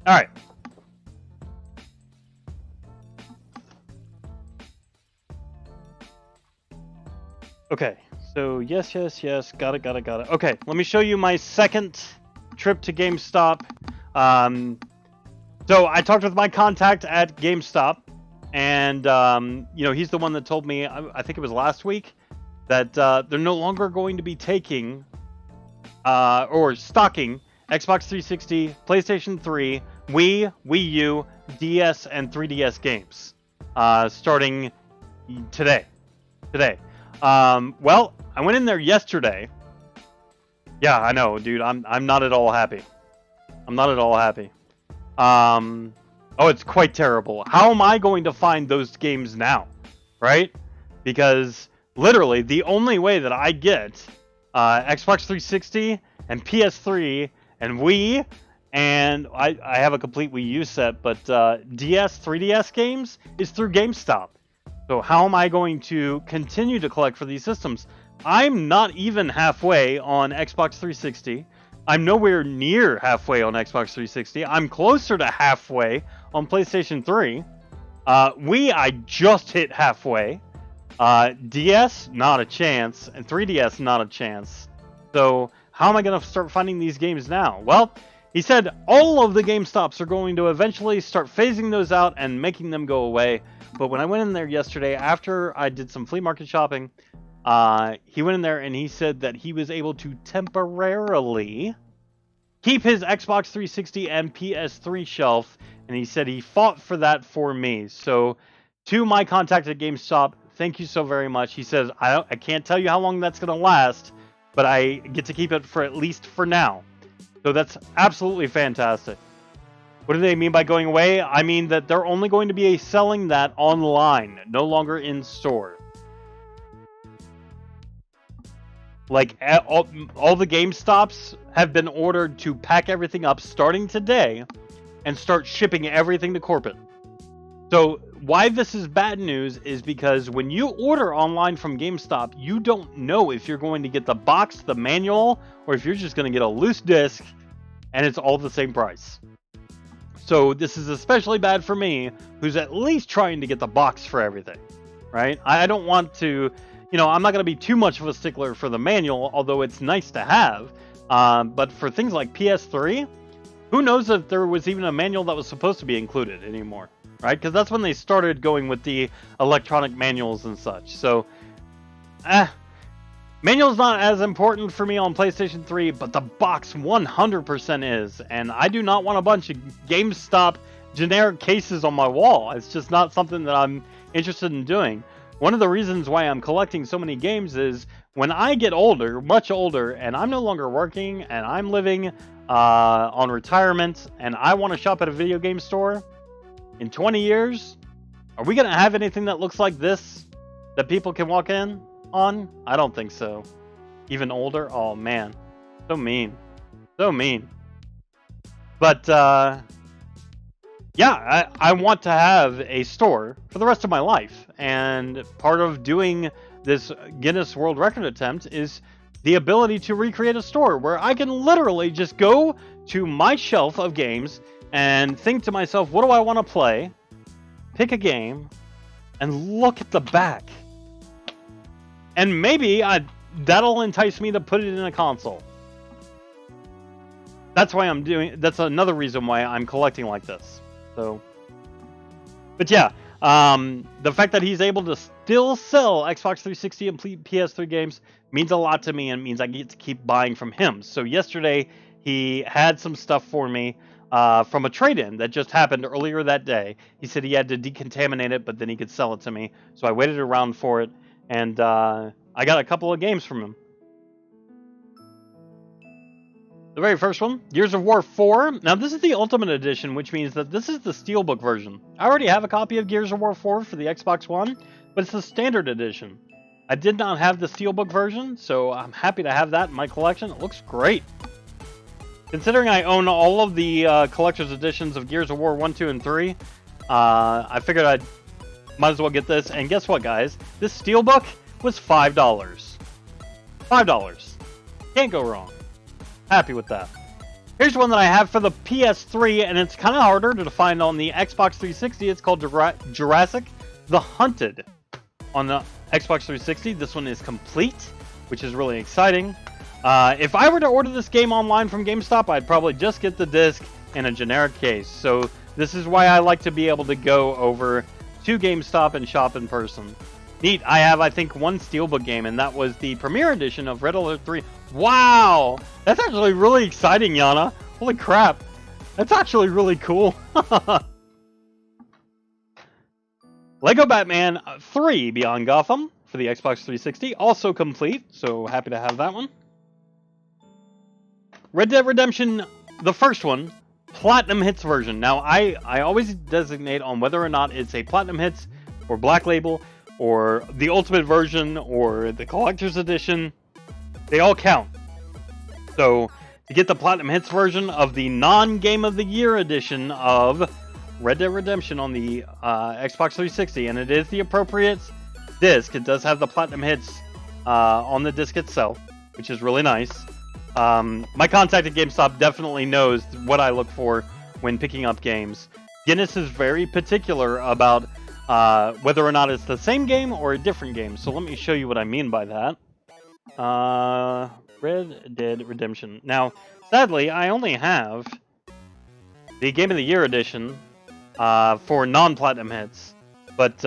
All right. Okay, so yes, got it. Okay, let me show you my second trip to GameStop. So I talked with my contact at GameStop, and you know, he's the one that told me, I think it was last week, that they're no longer going to be taking or stocking Xbox 360, PlayStation 3, Wii, Wii U, DS, and 3DS games starting today. Well, I went in there yesterday. Yeah, I know, dude. I'm not at all happy. I'm not at all happy. Oh, it's quite terrible. How am I going to find those games now? Right? Because literally the only way that I get Xbox 360 and PS3 and Wii, and I have a complete Wii U set, but DS, 3DS games is through GameStop. So how am I going to continue to collect for these systems? I'm not even halfway on Xbox 360. I'm nowhere near halfway on Xbox 360. I'm closer to halfway on PlayStation 3. Wii, I just hit halfway. DS, not a chance. And 3DS, not a chance. So how am I going to start finding these games now? Well, he said all of the GameStops are going to eventually start phasing those out and making them go away. But when I went in there yesterday, after I did some flea market shopping, he went in there and he said that he was able to temporarily keep his Xbox 360 and PS3 shelf, and he said he fought for that for me. So, to my contact at GameStop, thank you so very much. He says, I can't tell you how long that's going to last, but I get to keep it for at least for now. So that's absolutely fantastic. What do they mean by going away? I mean that they're only going to be selling that online, no longer in store. Like, all the GameStops have been ordered to pack everything up starting today and start shipping everything to corporate. So why this is bad news is because when you order online from GameStop, you don't know if you're going to get the box, the manual, or if you're just going to get a loose disc, and it's all the same price. So this is especially bad for me, who's at least trying to get the box for everything, right? I don't want to, you know, I'm not going to be too much of a stickler for the manual, although it's nice to have. But for things like PS3, who knows if there was even a manual that was supposed to be included anymore, right? Because that's when they started going with the electronic manuals and such. So, manual's not as important for me on PlayStation 3, but the box 100% is. And I do not want a bunch of GameStop generic cases on my wall. It's just not something that I'm interested in doing. One of the reasons why I'm collecting so many games is when I get older, much older, and I'm no longer working, and I'm living on retirement, and I want to shop at a video game store, in 20 years, are we going to have anything that looks like this that people can walk in on? I don't think so. Even older? Oh, man. So mean. So mean. But, yeah, I want to have a store for the rest of my life. And part of doing this Guinness World Record attempt is the ability to recreate a store where I can literally just go to my shelf of games and think to myself, what do I want to play? Pick a game and look at the back. And maybe that'll entice me to put it in a console. That's why I'm doing. That's another reason why I'm collecting like this. So, but yeah, the fact that he's able to still sell Xbox 360 and PS3 games means a lot to me, and means I get to keep buying from him. So yesterday he had some stuff for me. from a trade-in that just happened earlier that day. He said he had to decontaminate it, but then he could sell it to me. So I waited around for it, and I got a couple of games from him. The very first one, Gears of War 4. Now, this is the Ultimate Edition, which means that this is the Steelbook version. I already have a copy of Gears of War 4 for the Xbox One, but it's the Standard Edition. I did not have the Steelbook version, so I'm happy to have that in my collection. It looks great. Considering I own all of the collector's editions of Gears of War 1, 2, and 3, I figured I might as well get this. And guess what, guys? This Steelbook was $5. $5. Can't go wrong. Happy with that. Here's one that I have for the PS3, and it's kind of harder to find on the Xbox 360. It's called Jurassic The Hunted on the Xbox 360. This one is complete, which is really exciting. If I were to order this game online from GameStop, I'd probably just get the disc in a generic case. So this is why I like to be able to go over to GameStop and shop in person. Neat. I have, I think, one Steelbook game, and that was the Premier Edition of Red Alert 3. Wow! That's actually really exciting, Yana. Holy crap. That's actually really cool. Lego Batman 3 Beyond Gotham for the Xbox 360. Also complete, so happy to have that one. Red Dead Redemption, the first one, Platinum Hits version. Now, I always designate on whether or not it's a Platinum Hits or Black Label or the Ultimate version or the Collector's Edition. They all count. So, to get the Platinum Hits version of the non-Game of the Year edition of Red Dead Redemption on the Xbox 360, and it is the appropriate disc. It does have the Platinum Hits on the disc itself, which is really nice. My contact at GameStop definitely knows what I look for when picking up games. Guinness is very particular about whether or not it's the same game or a different game. So let me show you what I mean by that. Red Dead Redemption. Now, sadly, I only have the Game of the Year edition for non-Platinum Hits. But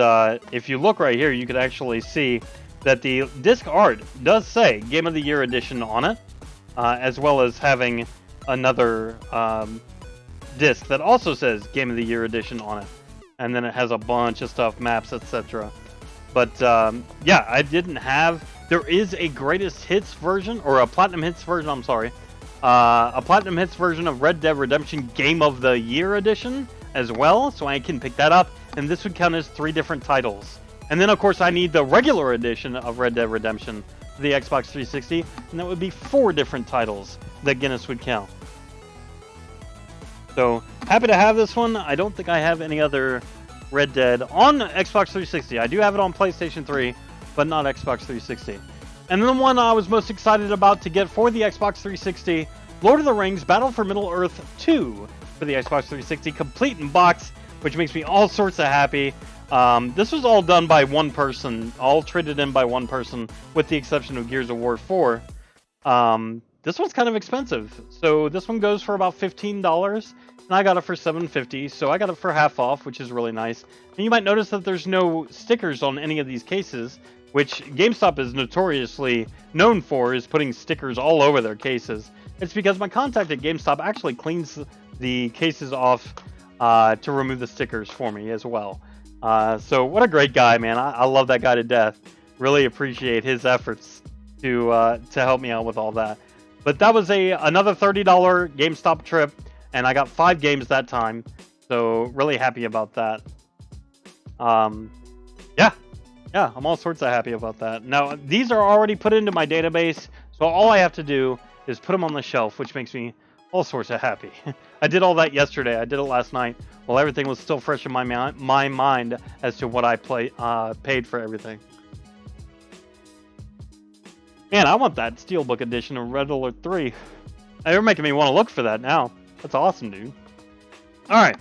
if you look right here, you could actually see that the disc art does say Game of the Year edition on it. As well as having another disc that also says Game of the Year edition on it. And then it has a bunch of stuff, maps, etc. But yeah, I didn't have... There is a Greatest Hits version, or a Platinum Hits version, I'm sorry. A Platinum Hits version of Red Dead Redemption Game of the Year edition as well, so I can pick that up. And this would count as 3 different titles. And then, of course, I need the regular edition of Red Dead Redemption for the Xbox 360, and that would be 4 different titles that Guinness would count. So, happy to have this one. I don't think I have any other Red Dead on Xbox 360. I do have it on PlayStation 3, but not Xbox 360. And then the one I was most excited about to get for the Xbox 360, Lord of the Rings Battle for Middle-earth 2 for the Xbox 360, complete in box, which makes me all sorts of happy. This was all done by one person, all traded in by one person, with the exception of Gears of War 4. This one's kind of expensive, so this one goes for about $15, and I got it for $7.50, so I got it for half off, which is really nice. And you might notice that there's no stickers on any of these cases, which GameStop is notoriously known for, is putting stickers all over their cases. It's because my contact at GameStop actually cleans the cases off to remove the stickers for me as well. So what a great guy, man. I love that guy to death. Really appreciate his efforts to help me out with all that. But that was another $30 GameStop trip, and I got 5 games that time. So really happy about that. Yeah, I'm all sorts of happy about that. Now, these are already put into my database, so all I have to do is put them on the shelf, which makes me all sorts of happy. I did all that yesterday. I did it last night while everything was still fresh in my mind as to what I paid for everything. Man, I want that Steelbook edition of Red Alert 3. You're making me want to look for that now. That's awesome, dude. Alright.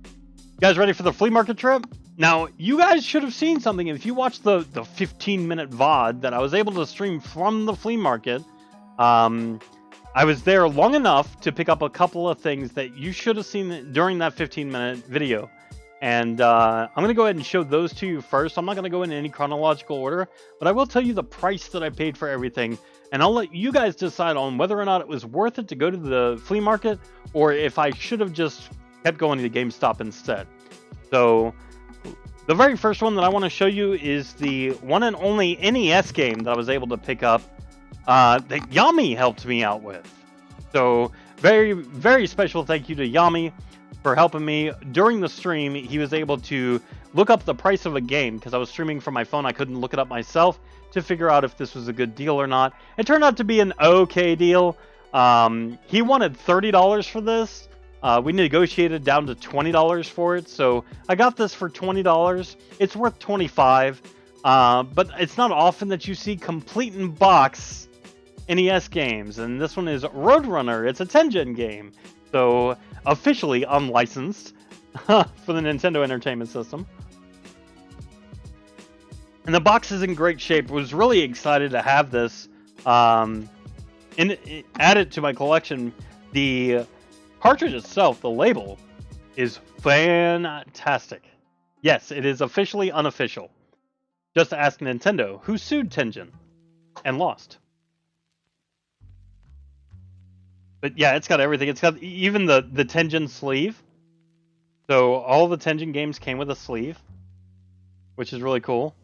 You guys ready for the flea market trip? Now, you guys should have seen something if you watched the 15-minute VOD that I was able to stream from the flea market. I was there long enough to pick up a couple of things that you should have seen during that 15-minute video. And I'm going to go ahead and show those to you first. I'm not going to go in any chronological order, but I will tell you the price that I paid for everything. and I'll let you guys decide on whether or not it was worth it to go to the flea market, or if I should have just kept going to GameStop instead. So, the very first one that I want to show you is the one and only NES game that I was able to pick up that Yami helped me out with. So, very, very special thank you to Yami for helping me during the stream. He was able to look up the price of a game because I was streaming from my phone. I couldn't look it up myself to figure out if this was a good deal or not. It turned out to be an okay deal. He wanted $30 for this. We negotiated down to $20 for it, so I got this for $20. It's worth $25, but it's not often that you see complete in box NES games, and this one is Roadrunner. It's a Tengen game, so officially unlicensed for the Nintendo Entertainment System. And the box is in great shape. Was really excited to have this add it to my collection. The cartridge itself, the label, is fantastic. Yes, it is officially unofficial. Just ask Nintendo, who sued Tengen and lost. But yeah, it's got everything. It's got even the Tengen sleeve. So all the Tengen games came with a sleeve, which is really cool.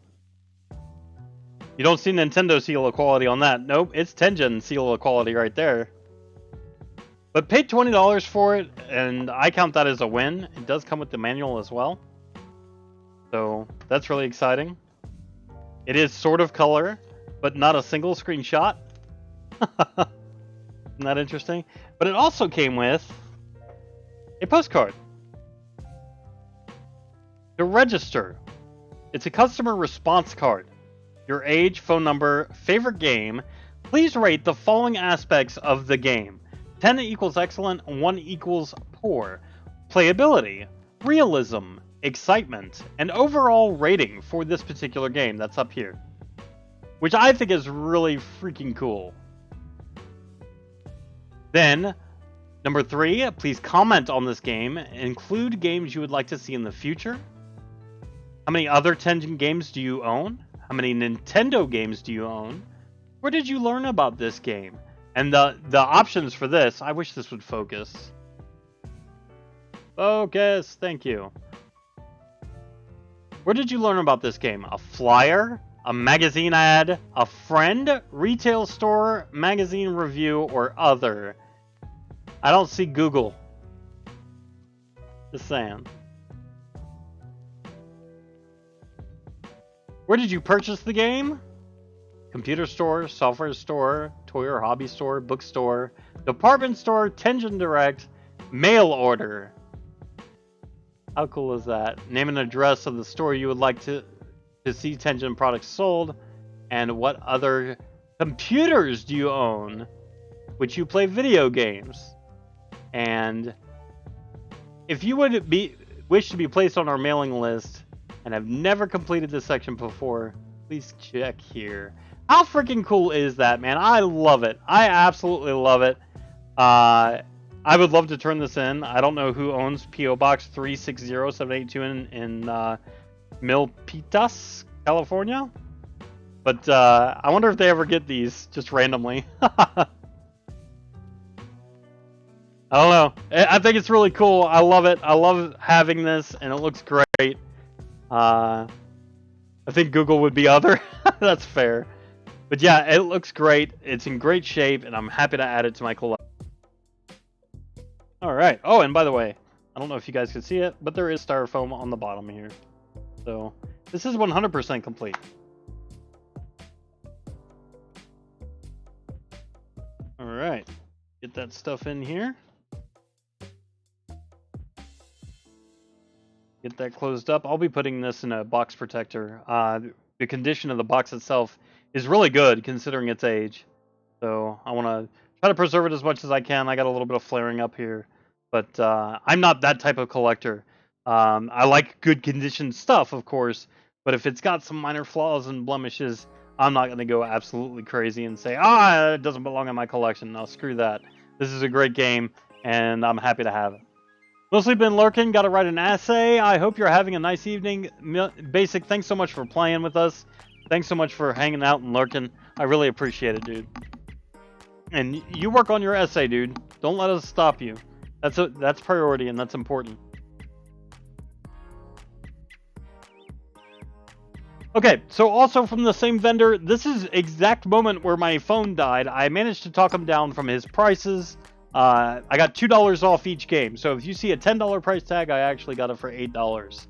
You don't see Nintendo seal of quality on that. Nope, it's Tengen seal of quality right there. But paid $20 for it, and I count that as a win. It does come with the manual as well. So that's really exciting. It is sort of color, but not a single screenshot. Isn't that interesting? But it also came with a postcard to register. It's a customer response card. Your age, phone number, favorite game. Please rate the following aspects of the game. 10 equals excellent, 1 equals poor. Playability, realism, excitement, and overall rating for this particular game. That's up here. Which I think is really freaking cool. Then, number 3, please comment on this game. Include games you would like to see in the future. How many other Tengen games do you own? How many Nintendo games do you own? Where did you learn about this game? And the options for this, I wish this would focus. Focus, thank you. Where did you learn about this game? A flyer? A magazine ad? A friend? Retail store? Magazine review? Or other? I don't see Google. Just saying. Where did you purchase the game? Computer store, software store, toy or hobby store, bookstore, department store, Tengen Direct, mail order. How cool is that? Name and address of the store you would like to see Tengen products sold, and what other computers do you own, which you play video games. And if you would wish to be placed on our mailing list and have never completed this section before, please check here. How freaking cool is that, man? I love it. I absolutely love it. I would love to turn this in. I don't know who owns P.O. Box 360782 in Milpitas, California. But I wonder if they ever get these just randomly. I don't know. I think it's really cool. I love it. I love having this, and it looks great. I think Google would be other. That's fair. But yeah, it looks great. It's in great shape, and I'm happy to add it to my collection. Alright. Oh, and by the way, I don't know if you guys can see it, but there is styrofoam on the bottom here. So, this is 100% complete. Alright. Get that stuff in here. Get that closed up. I'll be putting this in a box protector. The condition of the box itself is really good considering its age. So I want to try to preserve it as much as I can. I got a little bit of flaring up here. But I'm not that type of collector. I like good condition stuff, of course. But if it's got some minor flaws and blemishes, I'm not going to go absolutely crazy and say, it doesn't belong in my collection. No, screw that. This is a great game, and I'm happy to have it. Mostly been lurking, got to write an essay. I hope you're having a nice evening. Basic, thanks so much for playing with us. Thanks so much for hanging out and lurking. I really appreciate it, dude. And you work on your essay, dude. Don't let us stop you. That's priority, and that's important. Okay, so also from the same vendor, this is exact moment where my phone died. I managed to talk him down from his prices. I got $2 off each game. So if you see a $10 price tag, I actually got it for $8.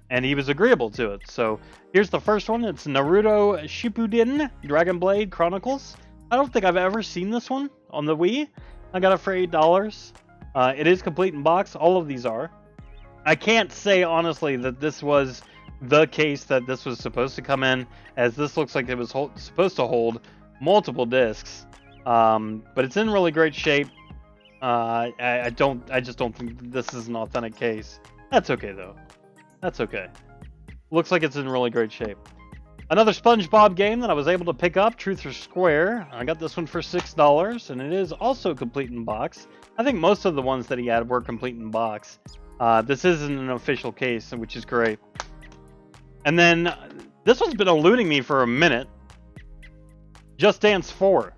And he was agreeable to it. So here's the first one. It's Naruto Shippuden Dragon Blade Chronicles. I don't think I've ever seen this one on the Wii. I got it for $8. It is complete in box. All of these are. I can't say honestly that this was the case that this was supposed to come in, as this looks like it was supposed to hold multiple discs. But it's in really great shape. I just don't think this is an authentic case. That's okay though. That's okay. Looks like it's in really great shape. Another SpongeBob game that I was able to pick up, Truth or Square. I got this one for $6, and it is also complete in box. I think most of the ones that he had were complete in box. This isn't an official case, which is great. And then, this one's been eluding me for a minute. Just Dance 4.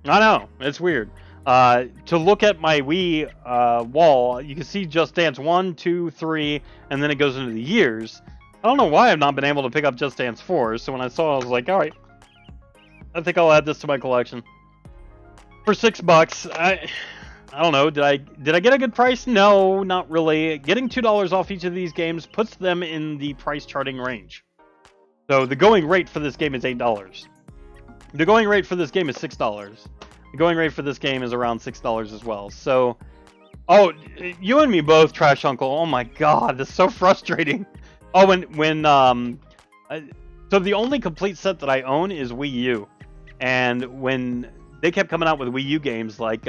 I know, it's weird. To look at my Wii wall, you can see Just Dance 1, 2, 3, and then it goes into the years. I don't know why I've not been able to pick up Just Dance 4, so when I saw it, I was like, alright, I think I'll add this to my collection. For $6, I don't know, did I get a good price? No, not really. Getting $2 off each of these games puts them in the price charting range. So the going rate for this game is $8. The going rate for this game is $6. The going rate for this game is around $6 as well. So, oh, you and me both, Trash Uncle. Oh my god, this is so frustrating. Oh, so the only complete set that I own is Wii U. And when they kept coming out with Wii U games like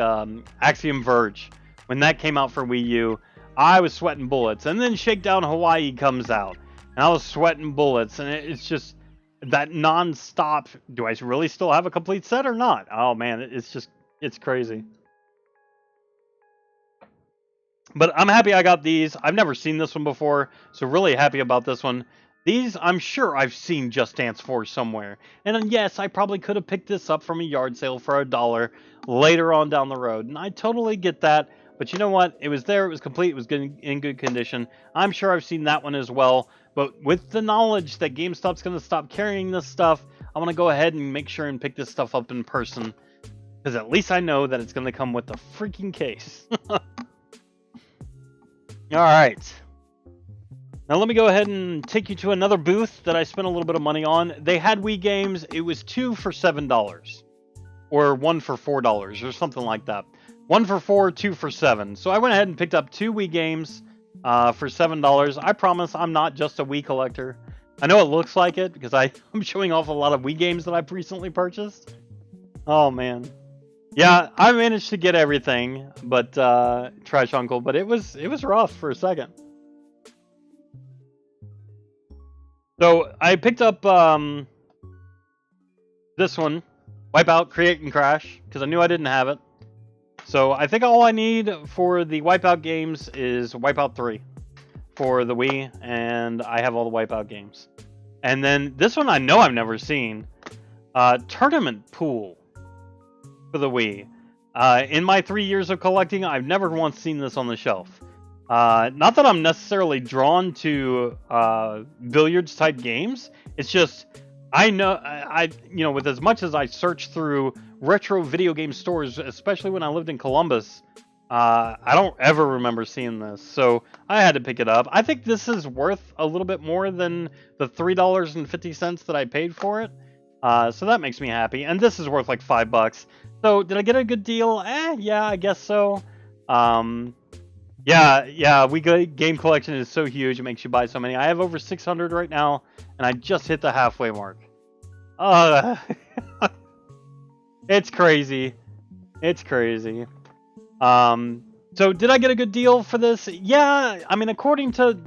Axiom Verge, when that came out for Wii U, I was sweating bullets. And then Shakedown Hawaii comes out, and I was sweating bullets. And it's just that non-stop, do I really still have a complete set or not? Oh man, it's crazy. But I'm happy I got these. I've never seen this one before, so really happy about this one. These, I'm sure I've seen Just Dance 4 somewhere. And yes, I probably could have picked this up from a yard sale for $1 later on down the road. And I totally get that. But you know what? It was there, it was complete, it was good, in good condition. I'm sure I've seen that one as well. But with the knowledge that GameStop's going to stop carrying this stuff, I'm going to go ahead and make sure and pick this stuff up in person. Because at least I know that it's going to come with the freaking case. Alright. Now let me go ahead and take you to another booth that I spent a little bit of money on. They had Wii games. It was 2 for $7. Or 1 for $4 or something like that. 1 for 4, 2 for 7. So I went ahead and picked up 2 Wii games for $7. I promise I'm not just a Wii collector. I know it looks like it because I'm showing off a lot of Wii games that I've recently purchased. Oh man. Yeah, I managed to get everything, but Trash Uncle, but it was rough for a second. So I picked up this one, Wipeout, Create and Crash, because I knew I didn't have it. So I think all I need for the Wipeout games is Wipeout 3 for the Wii, and I have all the Wipeout games. And then this one I know I've never seen, Tournament Pool for the Wii. In my 3 years of collecting, I've never once seen this on the shelf. Not that I'm necessarily drawn to billiards type games. It's just I know with as much as I search through retro video game stores, especially when I lived in Columbus, I don't ever remember seeing this. So I had to pick it up. I think this is worth a little bit more than the $3.50 that I paid for it. So that makes me happy. And this is worth like $5. So did I get a good deal? Yeah, I guess so. Yeah, game collection is so huge, it makes you buy so many. I have over 600 right now, and I just hit the halfway mark. It's crazy. It's crazy. So did I get a good deal for this? Yeah, I mean, according to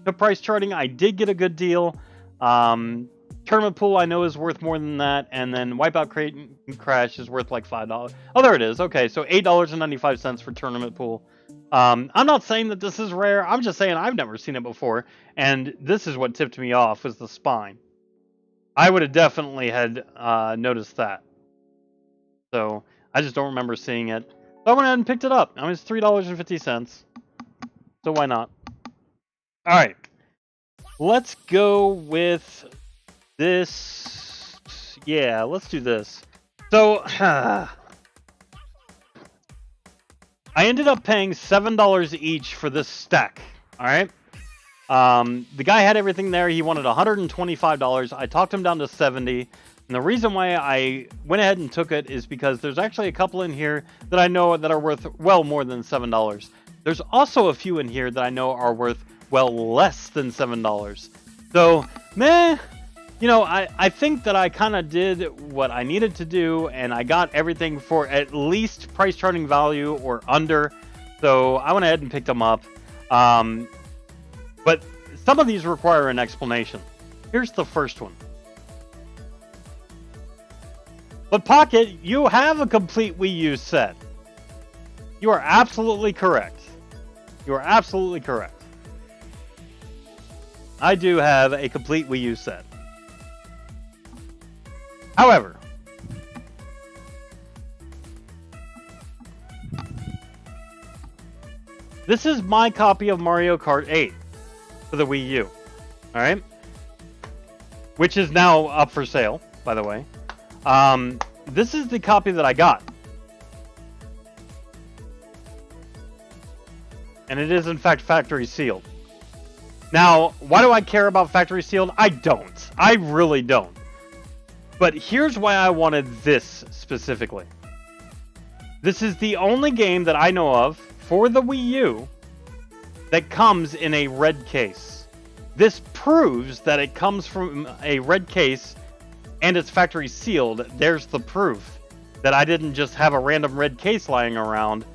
the price charting, I did get a good deal. Tournament Pool I know is worth more than that, and then Wipeout, Create and Crash is worth like $5. Oh, there it is. Okay, so $8.95 for Tournament Pool. I'm not saying that this is rare. I'm just saying I've never seen it before, and this is what tipped me off, was the spine. I would have definitely had noticed that. So I just don't remember seeing it. So I went ahead and picked it up. I mean, it's $3.50. So why not? All right. Let's go with this. Yeah, let's do this. So I ended up paying $7 each for this stack. All right. The guy had everything there. He wanted $125. I talked him down to 70. And the reason why I went ahead and took it is because there's actually a couple in here that I know that are worth well more than $7. There's also a few in here that I know are worth well less than $7. So, meh. You know, I think that I kind of did what I needed to do, and I got everything for at least price charting value or under. So I went ahead and picked them up. But some of these require an explanation. Here's the first one. But Pocket, you have a complete Wii U set. You are absolutely correct. You are absolutely correct. I do have a complete Wii U set. However, this is my copy of Mario Kart 8 for the Wii U. Alright? Which is now up for sale, by the way. This is the copy that I got. And it is in fact factory sealed. Now, why do I care about factory sealed? I don't. I really don't. But here's why I wanted this specifically. This is the only game that I know of for the Wii U that comes in a red case. This proves that it comes from a red case and it's factory sealed. There's the proof that I didn't just have a random red case lying around.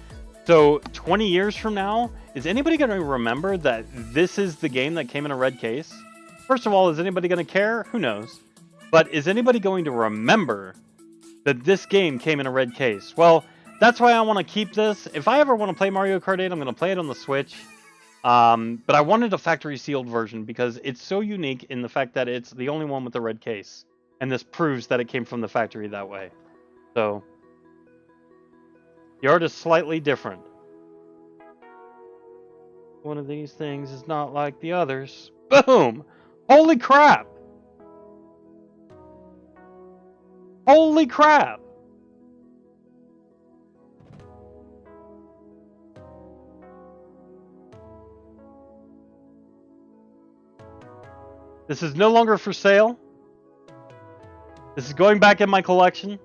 So 20 years from now, is anybody going to remember that this is the game that came in a red case? First of all, is anybody going to care? Who knows? But is anybody going to remember that this game came in a red case? Well, that's why I want to keep this. If I ever want to play Mario Kart 8, I'm going to play it on the Switch. But I wanted a factory sealed version because it's so unique in the fact that it's the only one with the red case. And this proves that it came from the factory that way. So, the art is slightly different. One of these things is not like the others. Boom! Holy crap! Holy crap! This is no longer for sale. This is going back in my collection.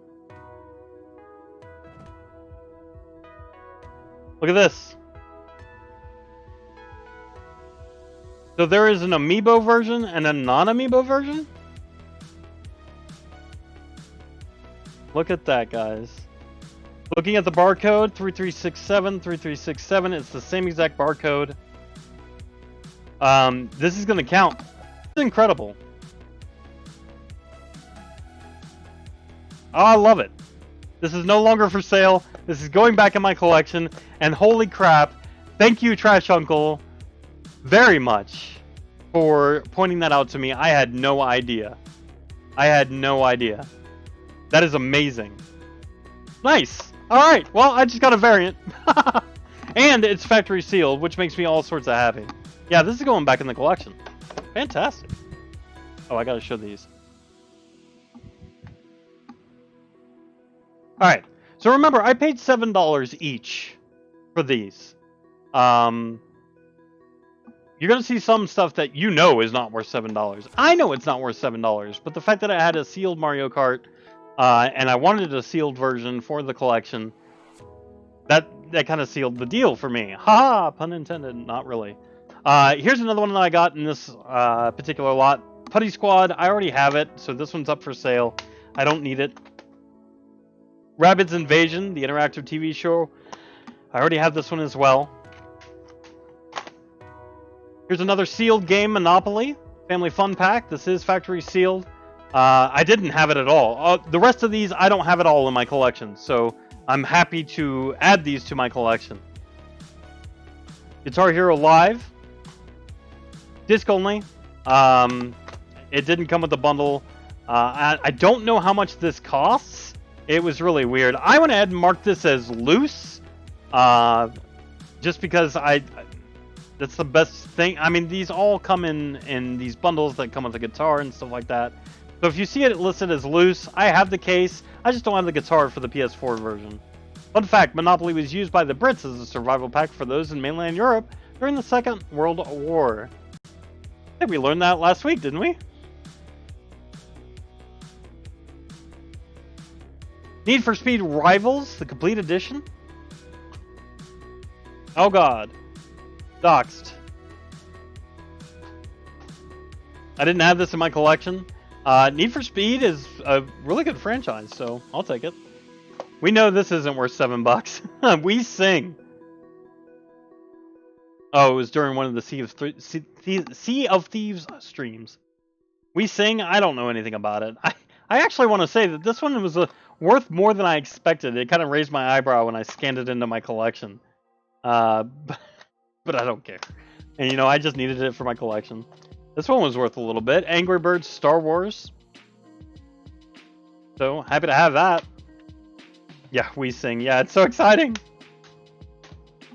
Look at this. So there is an amiibo version and a non-amiibo version? Look at that, guys. Looking at the barcode, 3367, 3367. It's the same exact barcode. This is going to count. It's incredible. Oh, I love it. This is no longer for sale. This is going back in my collection. And holy crap, thank you, Trash Uncle, very much for pointing that out to me. I had no idea. I had no idea. That is amazing. Nice. All right. Well, I just got a variant. And it's factory sealed, which makes me all sorts of happy. Yeah, this is going back in the collection. Fantastic. Oh, I got to show these. All right. So remember, I paid $7 each for these. You're going to see some stuff that you know is not worth $7. I know it's not worth $7, but the fact that I had a sealed Mario Kart and I wanted a sealed version for the collection, that kind of sealed the deal for me. Haha, pun intended, not really. Here's another one that I got in this particular lot. Putty Squad, I already have it, so this one's up for sale. I don't need it. Rabbids Invasion, the interactive TV show. I already have this one as well. Here's another sealed game, Monopoly. Family Fun Pack. This is factory sealed. I didn't have it at all. The rest of these, I don't have it all in my collection. So I'm happy to add these to my collection. Guitar Hero Live. Disc only. It didn't come with the bundle. I don't know how much this costs. It was really weird. I went ahead and marked this as loose, just because that's the best thing. I mean, these all come in these bundles that come with the guitar and stuff like that. So if you see it listed as loose, I have the case. I just don't have the guitar for the PS4 version. Fun fact, Monopoly was used by the Brits as a survival pack for those in mainland Europe during the Second World War. I think we learned that last week, didn't we? Need for Speed Rivals, the complete edition? Oh god. Doxed. I didn't have this in my collection. Need for Speed is a really good franchise, so I'll take it. We know this isn't worth $7. We sing. Oh, it was during one of the Sea of Thieves streams. We sing? I don't know anything about it. I actually want to say that this one was worth more than I expected. It kind of raised my eyebrow when I scanned it into my collection. But I don't care. And, you know, I just needed it for my collection. This one was worth a little bit. Angry Birds Star Wars. So, happy to have that. Yeah, we sing. Yeah, it's so exciting.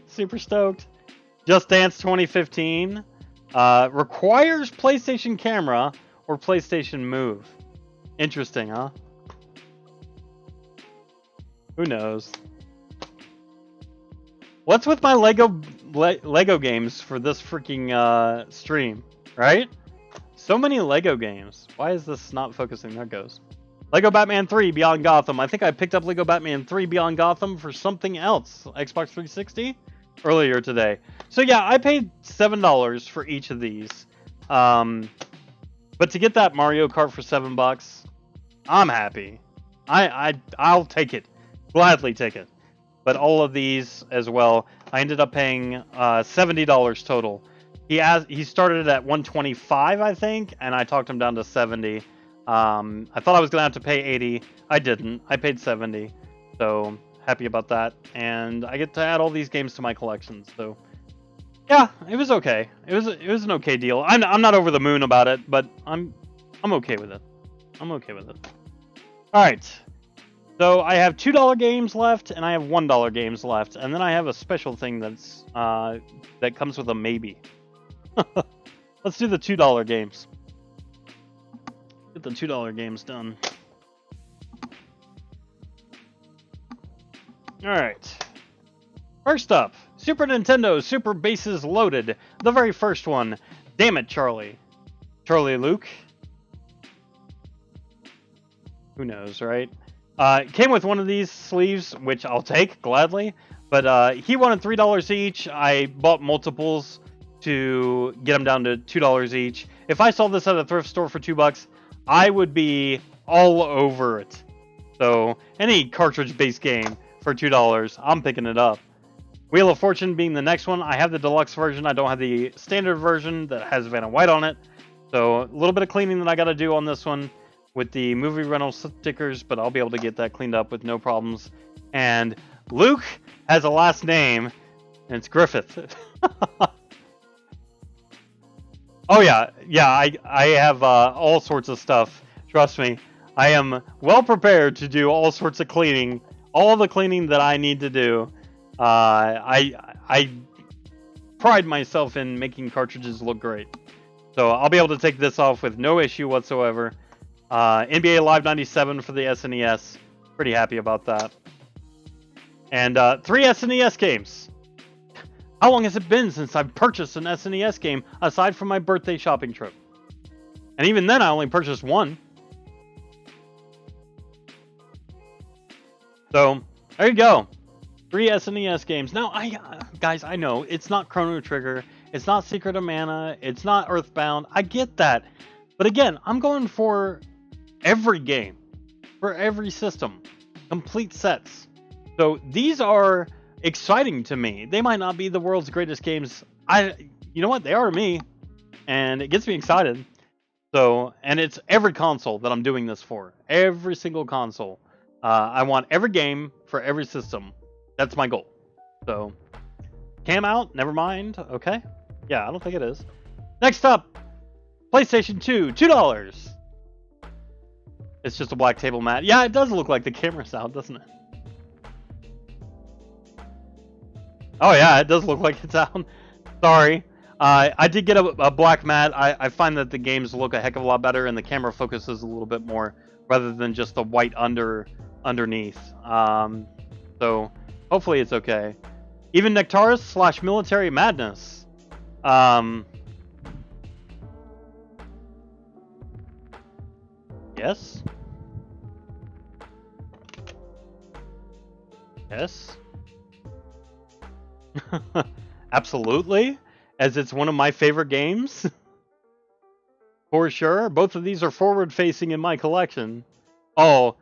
Super stoked. Just Dance 2015. Requires PlayStation Camera or PlayStation Move. Interesting, huh? Who knows? What's with my Lego games for this freaking stream, right? So many Lego games. Why is this not focusing? There it goes. Lego Batman 3 Beyond Gotham. I think I picked up Lego Batman 3 Beyond Gotham for something else. Xbox 360 earlier today. So yeah, I paid $7 for each of these. But to get that Mario Kart for $7, I'm happy. I'll take it. Gladly take it. But all of these as well, I ended up paying $70 total. He started at $125, I think, and I talked him down to $70. I thought I was gonna have to pay $80. I didn't. I paid $70. So happy about that. And I get to add all these games to my collection. So yeah, it was okay. It was an okay deal. I'm not over the moon about it, but I'm okay with it. I'm okay with it. All right. So I have $2 games left, and I have $1 games left, and then I have a special thing that's that comes with a maybe. Let's do the $2 games. Get the $2 games done. All right. First up, Super Nintendo Super Bases Loaded, the very first one. Damn it, Charlie. Charlie Luke. Who knows, right? Came with one of these sleeves, which I'll take gladly, but he wanted $3 each. I bought multiples to get them down to $2 each. If I saw this at a thrift store for $2, I would be all over it. So any cartridge-based game for $2, I'm picking it up. Wheel of Fortune being the next one. I have the deluxe version. I don't have the standard version that has Vanna White on it. So a little bit of cleaning that I got to do on this one with the movie rental stickers, but I'll be able to get that cleaned up with no problems. And Luke has a last name, and it's Griffith. Oh yeah, I have all sorts of stuff. Trust me, I am well prepared to do all sorts of cleaning, all the cleaning that I need to do. I pride myself in making cartridges look great, so I'll be able to take this off with no issue whatsoever. NBA Live 97 for the SNES. Pretty happy about that. And 3 SNES games. How long has it been since I've purchased an SNES game aside from my birthday shopping trip? And even then, I only purchased one. So, there you go. 3 SNES games. Now, guys, I know it's not Chrono Trigger. It's not Secret of Mana. It's not Earthbound. I get that. But again, I'm going for every game, for every system, complete sets. So these are exciting to me. They might not be the world's greatest games. You know what? They are to me, and it gets me excited. So, and it's every console that I'm doing this for. Every single console. I want every game for every system. That's my goal. So, cam out, never mind. Okay. Yeah, I don't think it is. Next up, PlayStation 2, $2. It's just a black table mat. Yeah, it does look like the camera sound, doesn't it? Oh yeah, it does look like it's out. Sorry. I did get a black mat. I find that the games look a heck of a lot better and the camera focuses a little bit more rather than just the white underneath. So hopefully it's okay. Even Nectaris / Military Madness. Yes. Yes. Absolutely, as it's one of my favorite games. For sure. Both of these are forward-facing in my collection. Oh,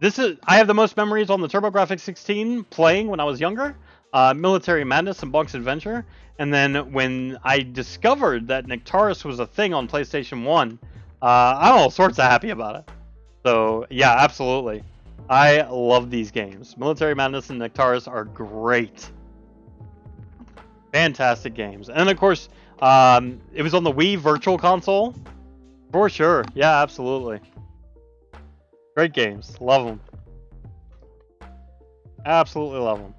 I have the most memories on the TurboGrafx 16 playing when I was younger. Military Madness and Bonk's Adventure. And then when I discovered that Nectaris was a thing on PlayStation 1, I'm all sorts of happy about it. So, yeah, absolutely. I love these games. Military Madness and Nectaris are great. Fantastic games. And, of course, it was on the Wii Virtual Console. For sure. Yeah, absolutely. Great games. Love them. Absolutely love them.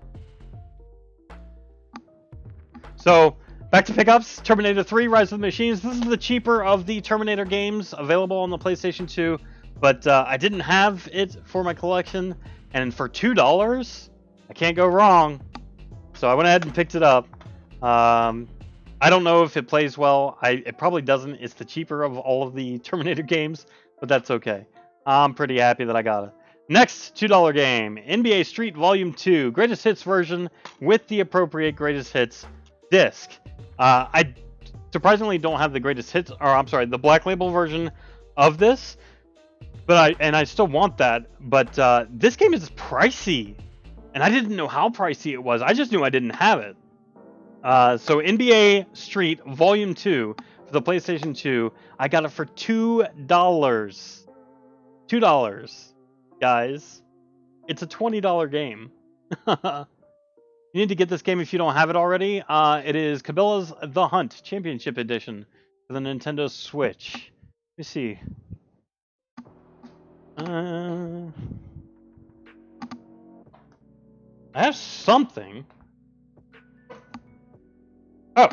So, back to pickups. Terminator 3, Rise of the Machines. This is the cheaper of the Terminator games available on the PlayStation 2. But I didn't have it for my collection. And for $2, I can't go wrong. So I went ahead and picked it up. I don't know if it plays well. It probably doesn't. It's the cheaper of all of the Terminator games. But that's okay. I'm pretty happy that I got it. Next $2 game. NBA Street Volume 2. Greatest Hits version with the appropriate Greatest Hits disc. I surprisingly don't have the Greatest Hits, or I'm sorry, the Black Label version of this. But I still want that. But this game is pricey. And I didn't know how pricey it was. I just knew I didn't have it. So NBA Street Volume 2 for the PlayStation 2. I got it for $2. $2. Guys. It's a $20 game. You need to get this game if you don't have it already. It is Cabela's The Hunt Championship Edition for the Nintendo Switch. Let me see. I have something. Oh.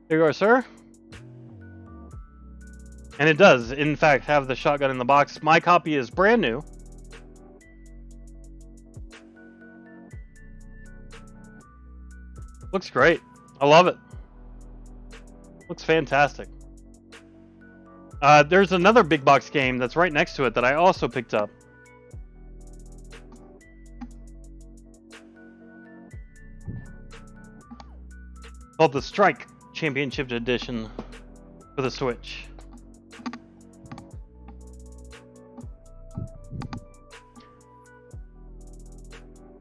Here you go, sir. And it does, in fact, have the shotgun in the box. My copy is brand new. Looks great. I love it. Looks fantastic. There's another big box game that's right next to it that I also picked up. Called the Strike Championship Edition for the Switch.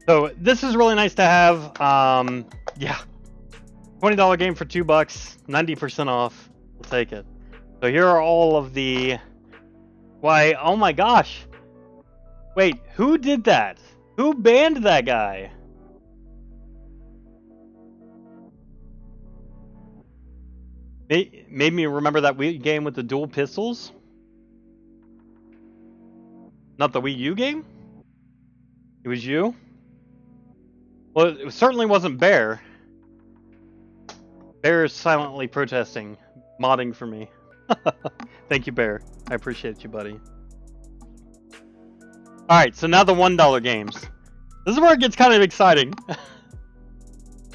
So this is really nice to have. Yeah, $20 game for $2, 90% off. We'll take it. So here are all of the. Why? Oh my gosh! Wait, who did that? Who banned that guy? Made me remember that Wii game with the dual pistols. Not the Wii U game. It was you. Well, it certainly wasn't Bear. Bear is silently protesting, modding for me. Thank you, Bear. I appreciate you, buddy. Alright, so now the $1 games. This is where it gets kind of exciting.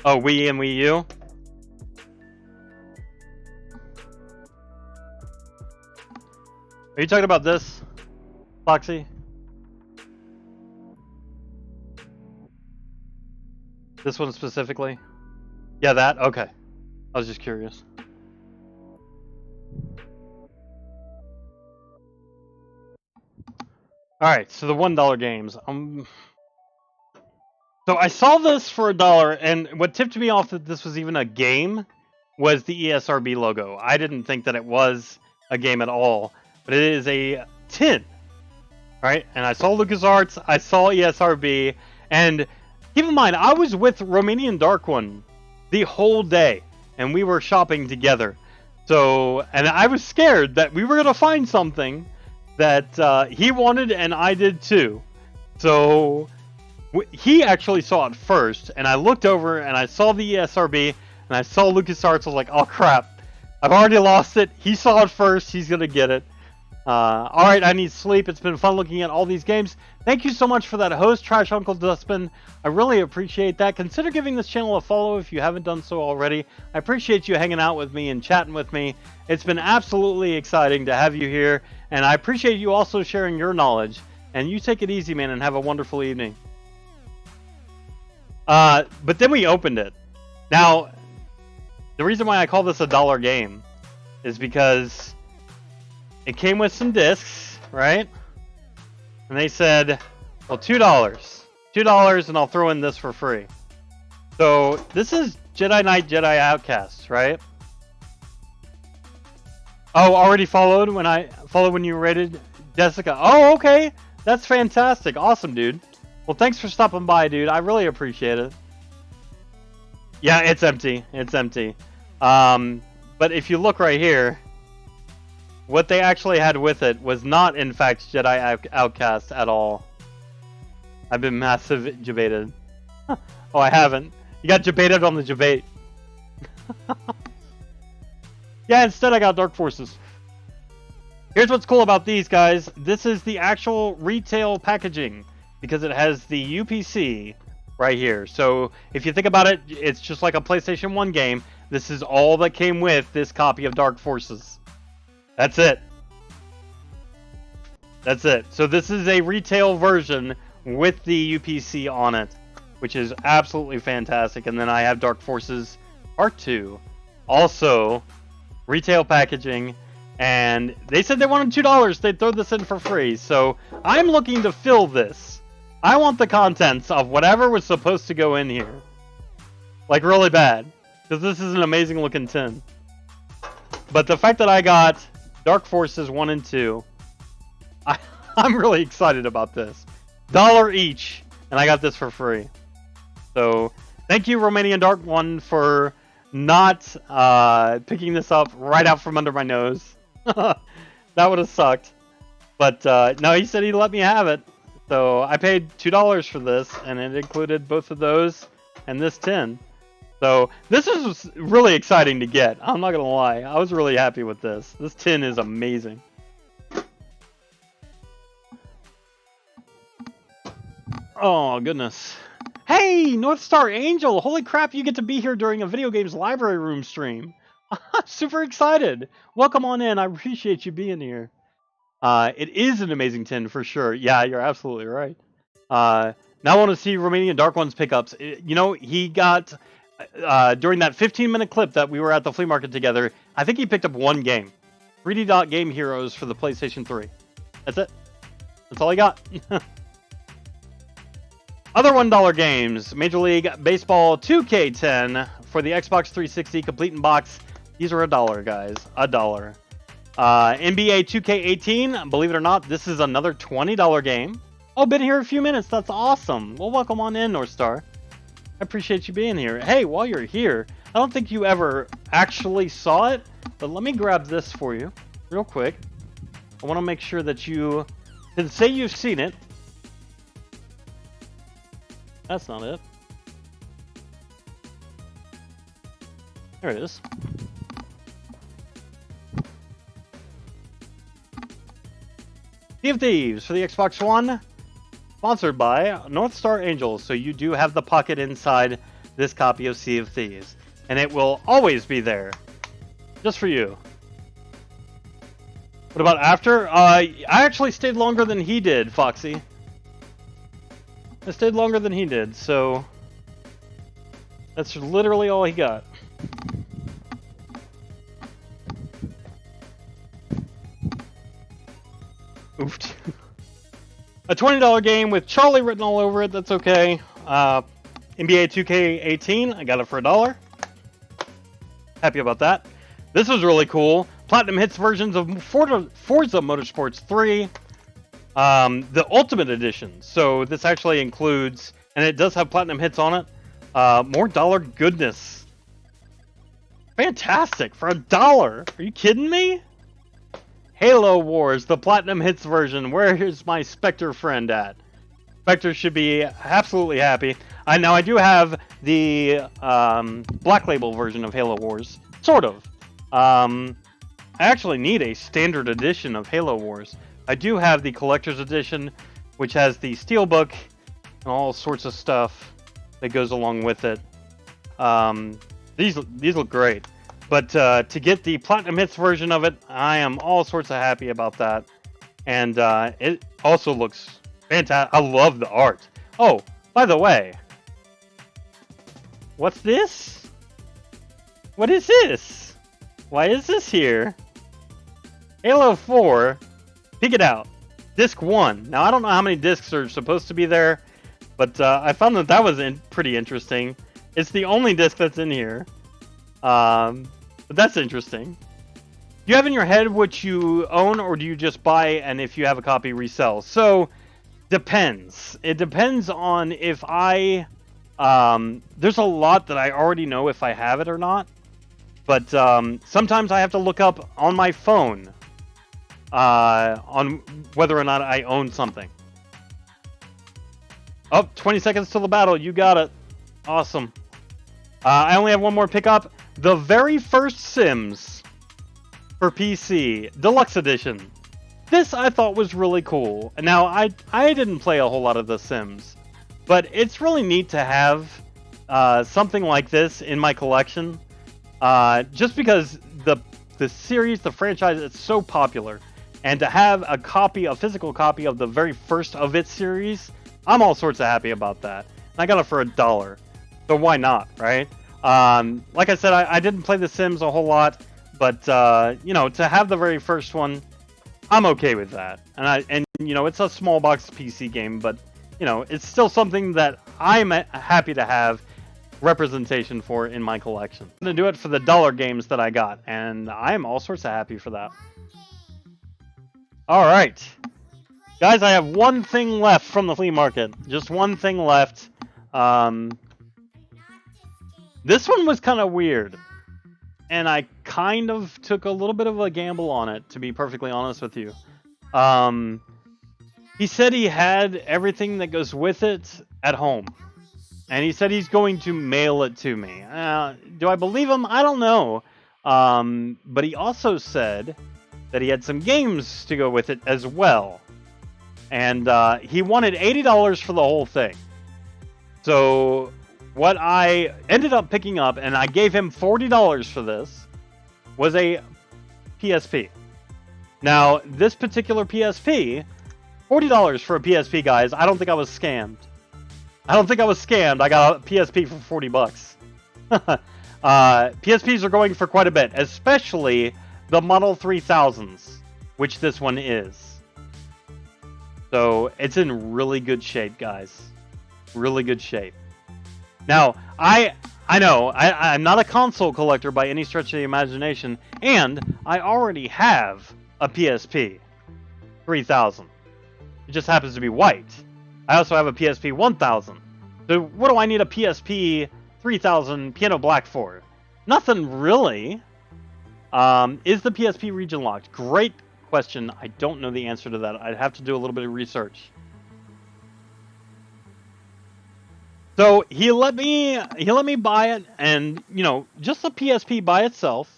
Oh, Wii and Wii U? Are you talking about this, Foxy? This one specifically? Yeah, that? Okay. I was just curious. Alright, so the $1 games. So I saw this for $1, and what tipped me off that this was even a game was the ESRB logo. I didn't think that it was a game at all, but it is a tin. Right? And I saw LucasArts, I saw ESRB, and keep in mind, I was with Romanian Dark One the whole day, and we were shopping together. So, and I was scared that we were going to find something that he wanted and I did too. So, he actually saw it first, and I looked over and I saw the ESRB, and I saw LucasArts. I was like, oh crap, I've already lost it. He saw it first, he's going to get it. Alright, I need sleep. It's been fun looking at all these games. Thank you so much for that host, Trash Uncle Dustbin. I really appreciate that. Consider giving this channel a follow if you haven't done so already. I appreciate you hanging out with me and chatting with me. It's been absolutely exciting to have you here, and I appreciate you also sharing your knowledge. And you take it easy, man, and have a wonderful evening. But then we opened it. Now, the reason why I call this a $1 game is because it came with some discs, right? And they said, well, $2. $2 and I'll throw in this for free. So this is Jedi Knight, Jedi Outcast, right? Oh, already followed when you rated Jessica. Oh, okay. That's fantastic. Awesome, dude. Well, thanks for stopping by, dude. I really appreciate it. Yeah, it's empty. It's empty. But if you look right here, what they actually had with it was not, in fact, Jedi Outcast at all. I've been massive debated. Oh, I haven't. You got debated on the debate. Yeah, instead I got Dark Forces. Here's what's cool about these guys. This is the actual retail packaging because it has the UPC right here. So if you think about it, it's just like a PlayStation 1 game. This is all that came with this copy of Dark Forces. That's it. That's it. So this is a retail version with the UPC on it, which is absolutely fantastic. And then I have Dark Forces Part 2. Also, retail packaging. And they said they wanted $2. They'd throw this in for free. So I'm looking to fill this. I want the contents of whatever was supposed to go in here. Like really bad. Because this is an amazing looking tin. But the fact that I got Dark Forces 1 and 2, I'm really excited about this. $1 each, and I got this for free. So, thank you, Romanian Dark One, for not picking this up right out from under my nose. That would have sucked. But, no, he said he'd let me have it. So, I paid $2 for this, and it included both of those and this tin. So, this is really exciting to get. I'm not going to lie. I was really happy with this. This tin is amazing. Oh, goodness. Hey, North Star Angel! Holy crap, you get to be here during a Video Games Library Room stream. I'm super excited. Welcome on in. I appreciate you being here. It is an amazing tin for sure. Yeah, you're absolutely right. Now I want to see Romanian Dark One's pickups. You know, he got... during that 15-minute clip that we were at the flea market together, I think he picked up one game. 3D Dot Game Heroes for the PlayStation 3. That's it. That's all he got. Other $1 games. Major League Baseball 2K10 for the Xbox 360 complete in box. These are $1, guys. $1. NBA 2K18. Believe it or not, this is another $20 game. Oh, been here a few minutes. That's awesome. Well, welcome on in, North Star. I appreciate you being here. Hey, while you're here, I don't think you ever actually saw it, but let me grab this for you real quick. I want to make sure that you can say you've seen it. That's not it. There it is. Sea of Thieves for the Xbox One. Sponsored by North Star Angels, so you do have the pocket inside this copy of Sea of Thieves. And it will always be there. Just for you. What about after? I actually stayed longer than he did, Foxy. I stayed longer than he did, so... that's literally all he got. Oofed. A $20 game with Charlie written all over it, that's okay. NBA 2K18, I got it for $1. Happy about that. This was really cool. Platinum Hits versions of Forza Motorsports 3. The Ultimate Edition. So this actually includes and it does have platinum hits on it. More dollar goodness. Fantastic for $1. Are you kidding me? Halo Wars, the platinum hits version. Where is my Spectre friend at? Spectre should be absolutely happy. Now I do have the Black Label version of Halo Wars, sort of. I actually need a standard edition of Halo Wars. I do have the collector's edition, which has the steelbook and all sorts of stuff that goes along with it. These look great, but to get the platinum hits version of it, I am all sorts of happy about that, and it also looks fantastic. I love the art. Oh, by the way, what's this? What is this? Why is this here? Halo 4. Pick it out. Disc 1. Now, I don't know how many discs are supposed to be there, but I found that was pretty interesting. It's the only disc that's in here. But that's interesting. Do you have in your head what you own, or do you just buy and if you have a copy, resell? So, depends. It depends on if I... there's a lot that I already know if I have it or not. But sometimes I have to look up on my phone on whether or not I own something. Oh, 20 seconds till the battle. You got it. Awesome. I only have one more pickup. The very first Sims for PC, Deluxe Edition. This I thought was really cool. Now, I didn't play a whole lot of The Sims, but it's really neat to have something like this in my collection. Just because the series, the franchise, it's so popular. And to have a physical copy of the very first of its series, I'm all sorts of happy about that. And I got it for $1. So why not, right? Like I said, I didn't play The Sims a whole lot, but you know, to have the very first one, I'm okay with that. And you know, it's a small box PC game, but you know, it's still something that I'm happy to have representation for in my collection. I'm gonna do it for the dollar games that I got, and I'm all sorts of happy for that. All right, guys, I have one thing left from the flea market. Just one thing left. This one was kind of weird, and I kind of took a little bit of a gamble on it, to be perfectly honest with you. He said he had everything that goes with it at home, and he said he's going to mail it to me. Do I believe him? I don't know. But he also said that he had some games to go with it as well. And he wanted $80 for the whole thing. So what I ended up picking up, and I gave him $40 for this, was a PSP. Now, this particular PSP, $40 for a PSP, guys, I don't think I was scammed. I don't think I was scammed. I got a PSP for 40 bucks. PSPs are going for quite a bit, especially the Model 3000s, which this one is. So it's in really good shape, guys. Really good shape. Now, I know, I'm not a console collector by any stretch of the imagination, and I already have a PSP 3000. It just happens to be white. I also have a PSP 1000. So what do I need a PSP 3000 piano black for? Nothing really. Is the PSP region locked? Great question. I don't know the answer to that. I'd have to do a little bit of research. So he let me buy it, and you know, just the PSP by itself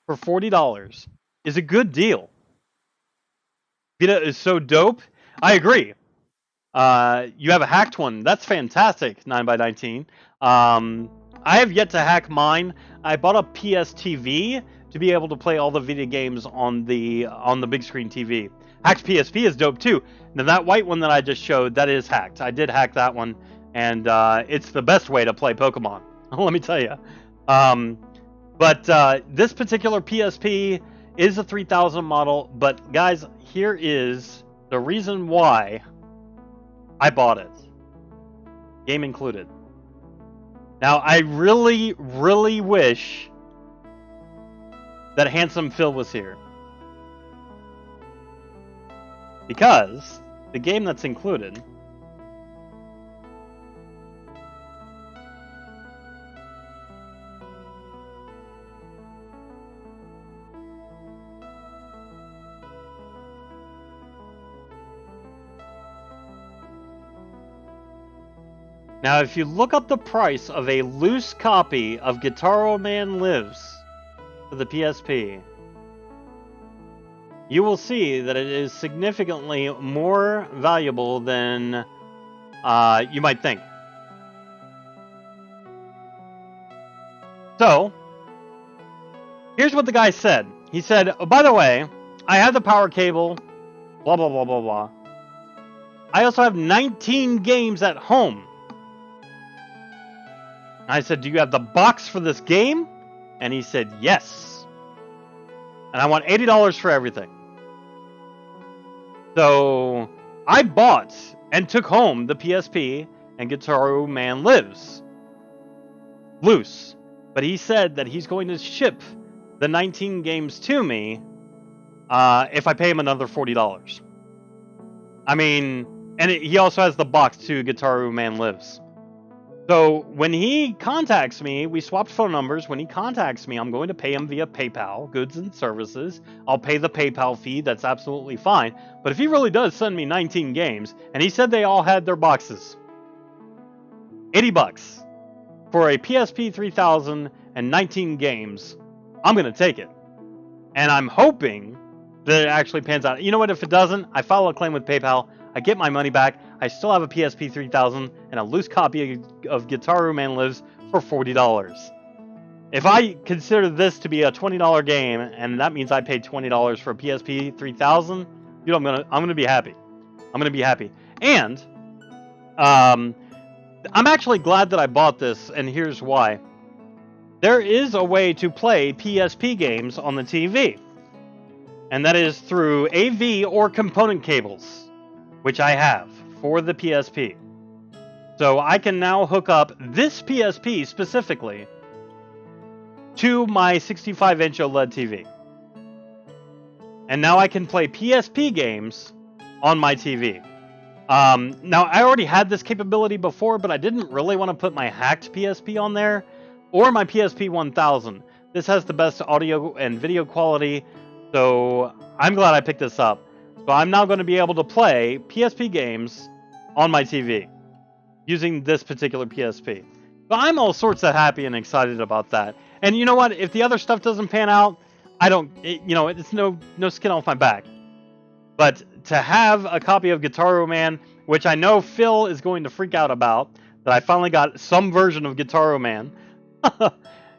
for $40 is a good deal. Vita is so dope. I agree. You have a hacked one. That's fantastic. 9x19. I have yet to hack mine. I bought a PS TV to be able to play all the video games on the big screen TV. Hacked PSP is dope too. Now that white one that I just showed, that is hacked. I did hack that one, and it's the best way to play Pokemon. Let me tell you. But this particular PSP is a 3000 model. But guys, here is the reason why I bought it. Game included. Now, I really, really wish that Handsome Phil was here. Because the game that's included Now, if you look up the price of a loose copy of Guitar Man Lives for the PSP, you will see that it is significantly more valuable than you might think. So, here's what the guy said. He said, oh, by the way, I have the power cable, blah, blah, blah, blah, blah. I also have 19 games at home. I said, do you have the box for this game? And he said, yes. And I want $80 for everything. So I bought and took home the PSP and Guitar Man Lives loose. But he said that he's going to ship the 19 games to me if I pay him another $40. I mean, and he also has the box to Guitar Man Lives. So when he contacts me, we swapped phone numbers. When he contacts me, I'm going to pay him via PayPal, goods and services. I'll pay the PayPal fee. That's absolutely fine. But if he really does send me 19 games, and he said they all had their boxes, $80 for a PSP 3000 and 19 games, I'm going to take it. And I'm hoping that it actually pans out. You know what? If it doesn't, I file a claim with PayPal. I get my money back. I still have a PSP 3000 and a loose copy of Guitar Man Lives for $40. If I consider this to be a $20 game, and that means I paid $20 for a PSP 3000, you know, I'm gonna be happy. I'm gonna be happy. And I'm actually glad that I bought this, and here's why. There is a way to play PSP games on the TV, and that is through AV or component cables, which I have for the PSP. So I can now hook up this PSP specifically to my 65-inch OLED TV. And now I can play PSP games on my TV. Now, I already had this capability before, but I didn't really want to put my hacked PSP on there, or my PSP 1000. This has the best audio and video quality, so I'm glad I picked this up. So I'm now going to be able to play PSP games on my TV using this particular PSP. So I'm all sorts of happy and excited about that. And you know what? If the other stuff doesn't pan out, it's no skin off my back. But to have a copy of Guitar Man, which I know Phil is going to freak out about, that I finally got some version of Guitar Man.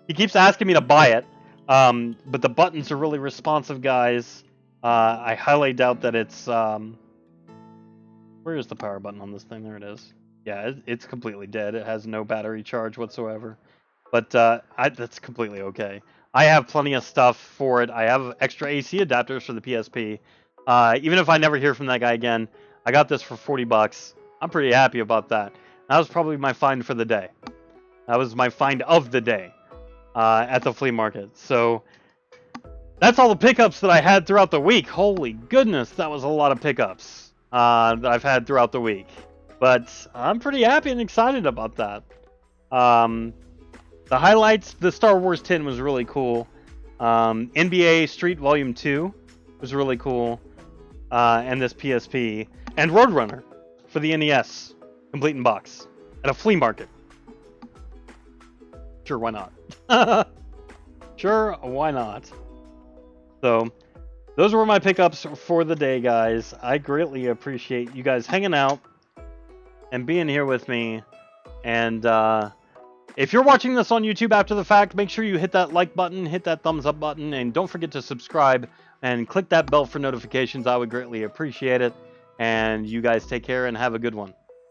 He keeps asking me to buy it, but the buttons are really responsive, guys. I highly doubt that it's... where is the power button on this thing? There it is. Yeah, it's completely dead. It has no battery charge whatsoever. But that's completely okay. I have plenty of stuff for it. I have extra AC adapters for the PSP. Even if I never hear from that guy again, I got this for $40. I'm pretty happy about that. That was probably my find for the day. That was my find of the day at the flea market. So that's all the pickups that I had throughout the week. Holy goodness, that was a lot of pickups that I've had throughout the week. But I'm pretty happy and excited about that. The highlights, the Star Wars tin was really cool. NBA Street Volume 2 was really cool. And this PSP. And Roadrunner for the NES. Complete in box. At a flea market. Sure, why not? Sure, why not? So, those were my pickups for the day, guys. I greatly appreciate you guys hanging out and being here with me. And if you're watching this on YouTube after the fact, make sure you hit that like button, hit that thumbs up button, and don't forget to subscribe and click that bell for notifications. I would greatly appreciate it. And you guys take care and have a good one.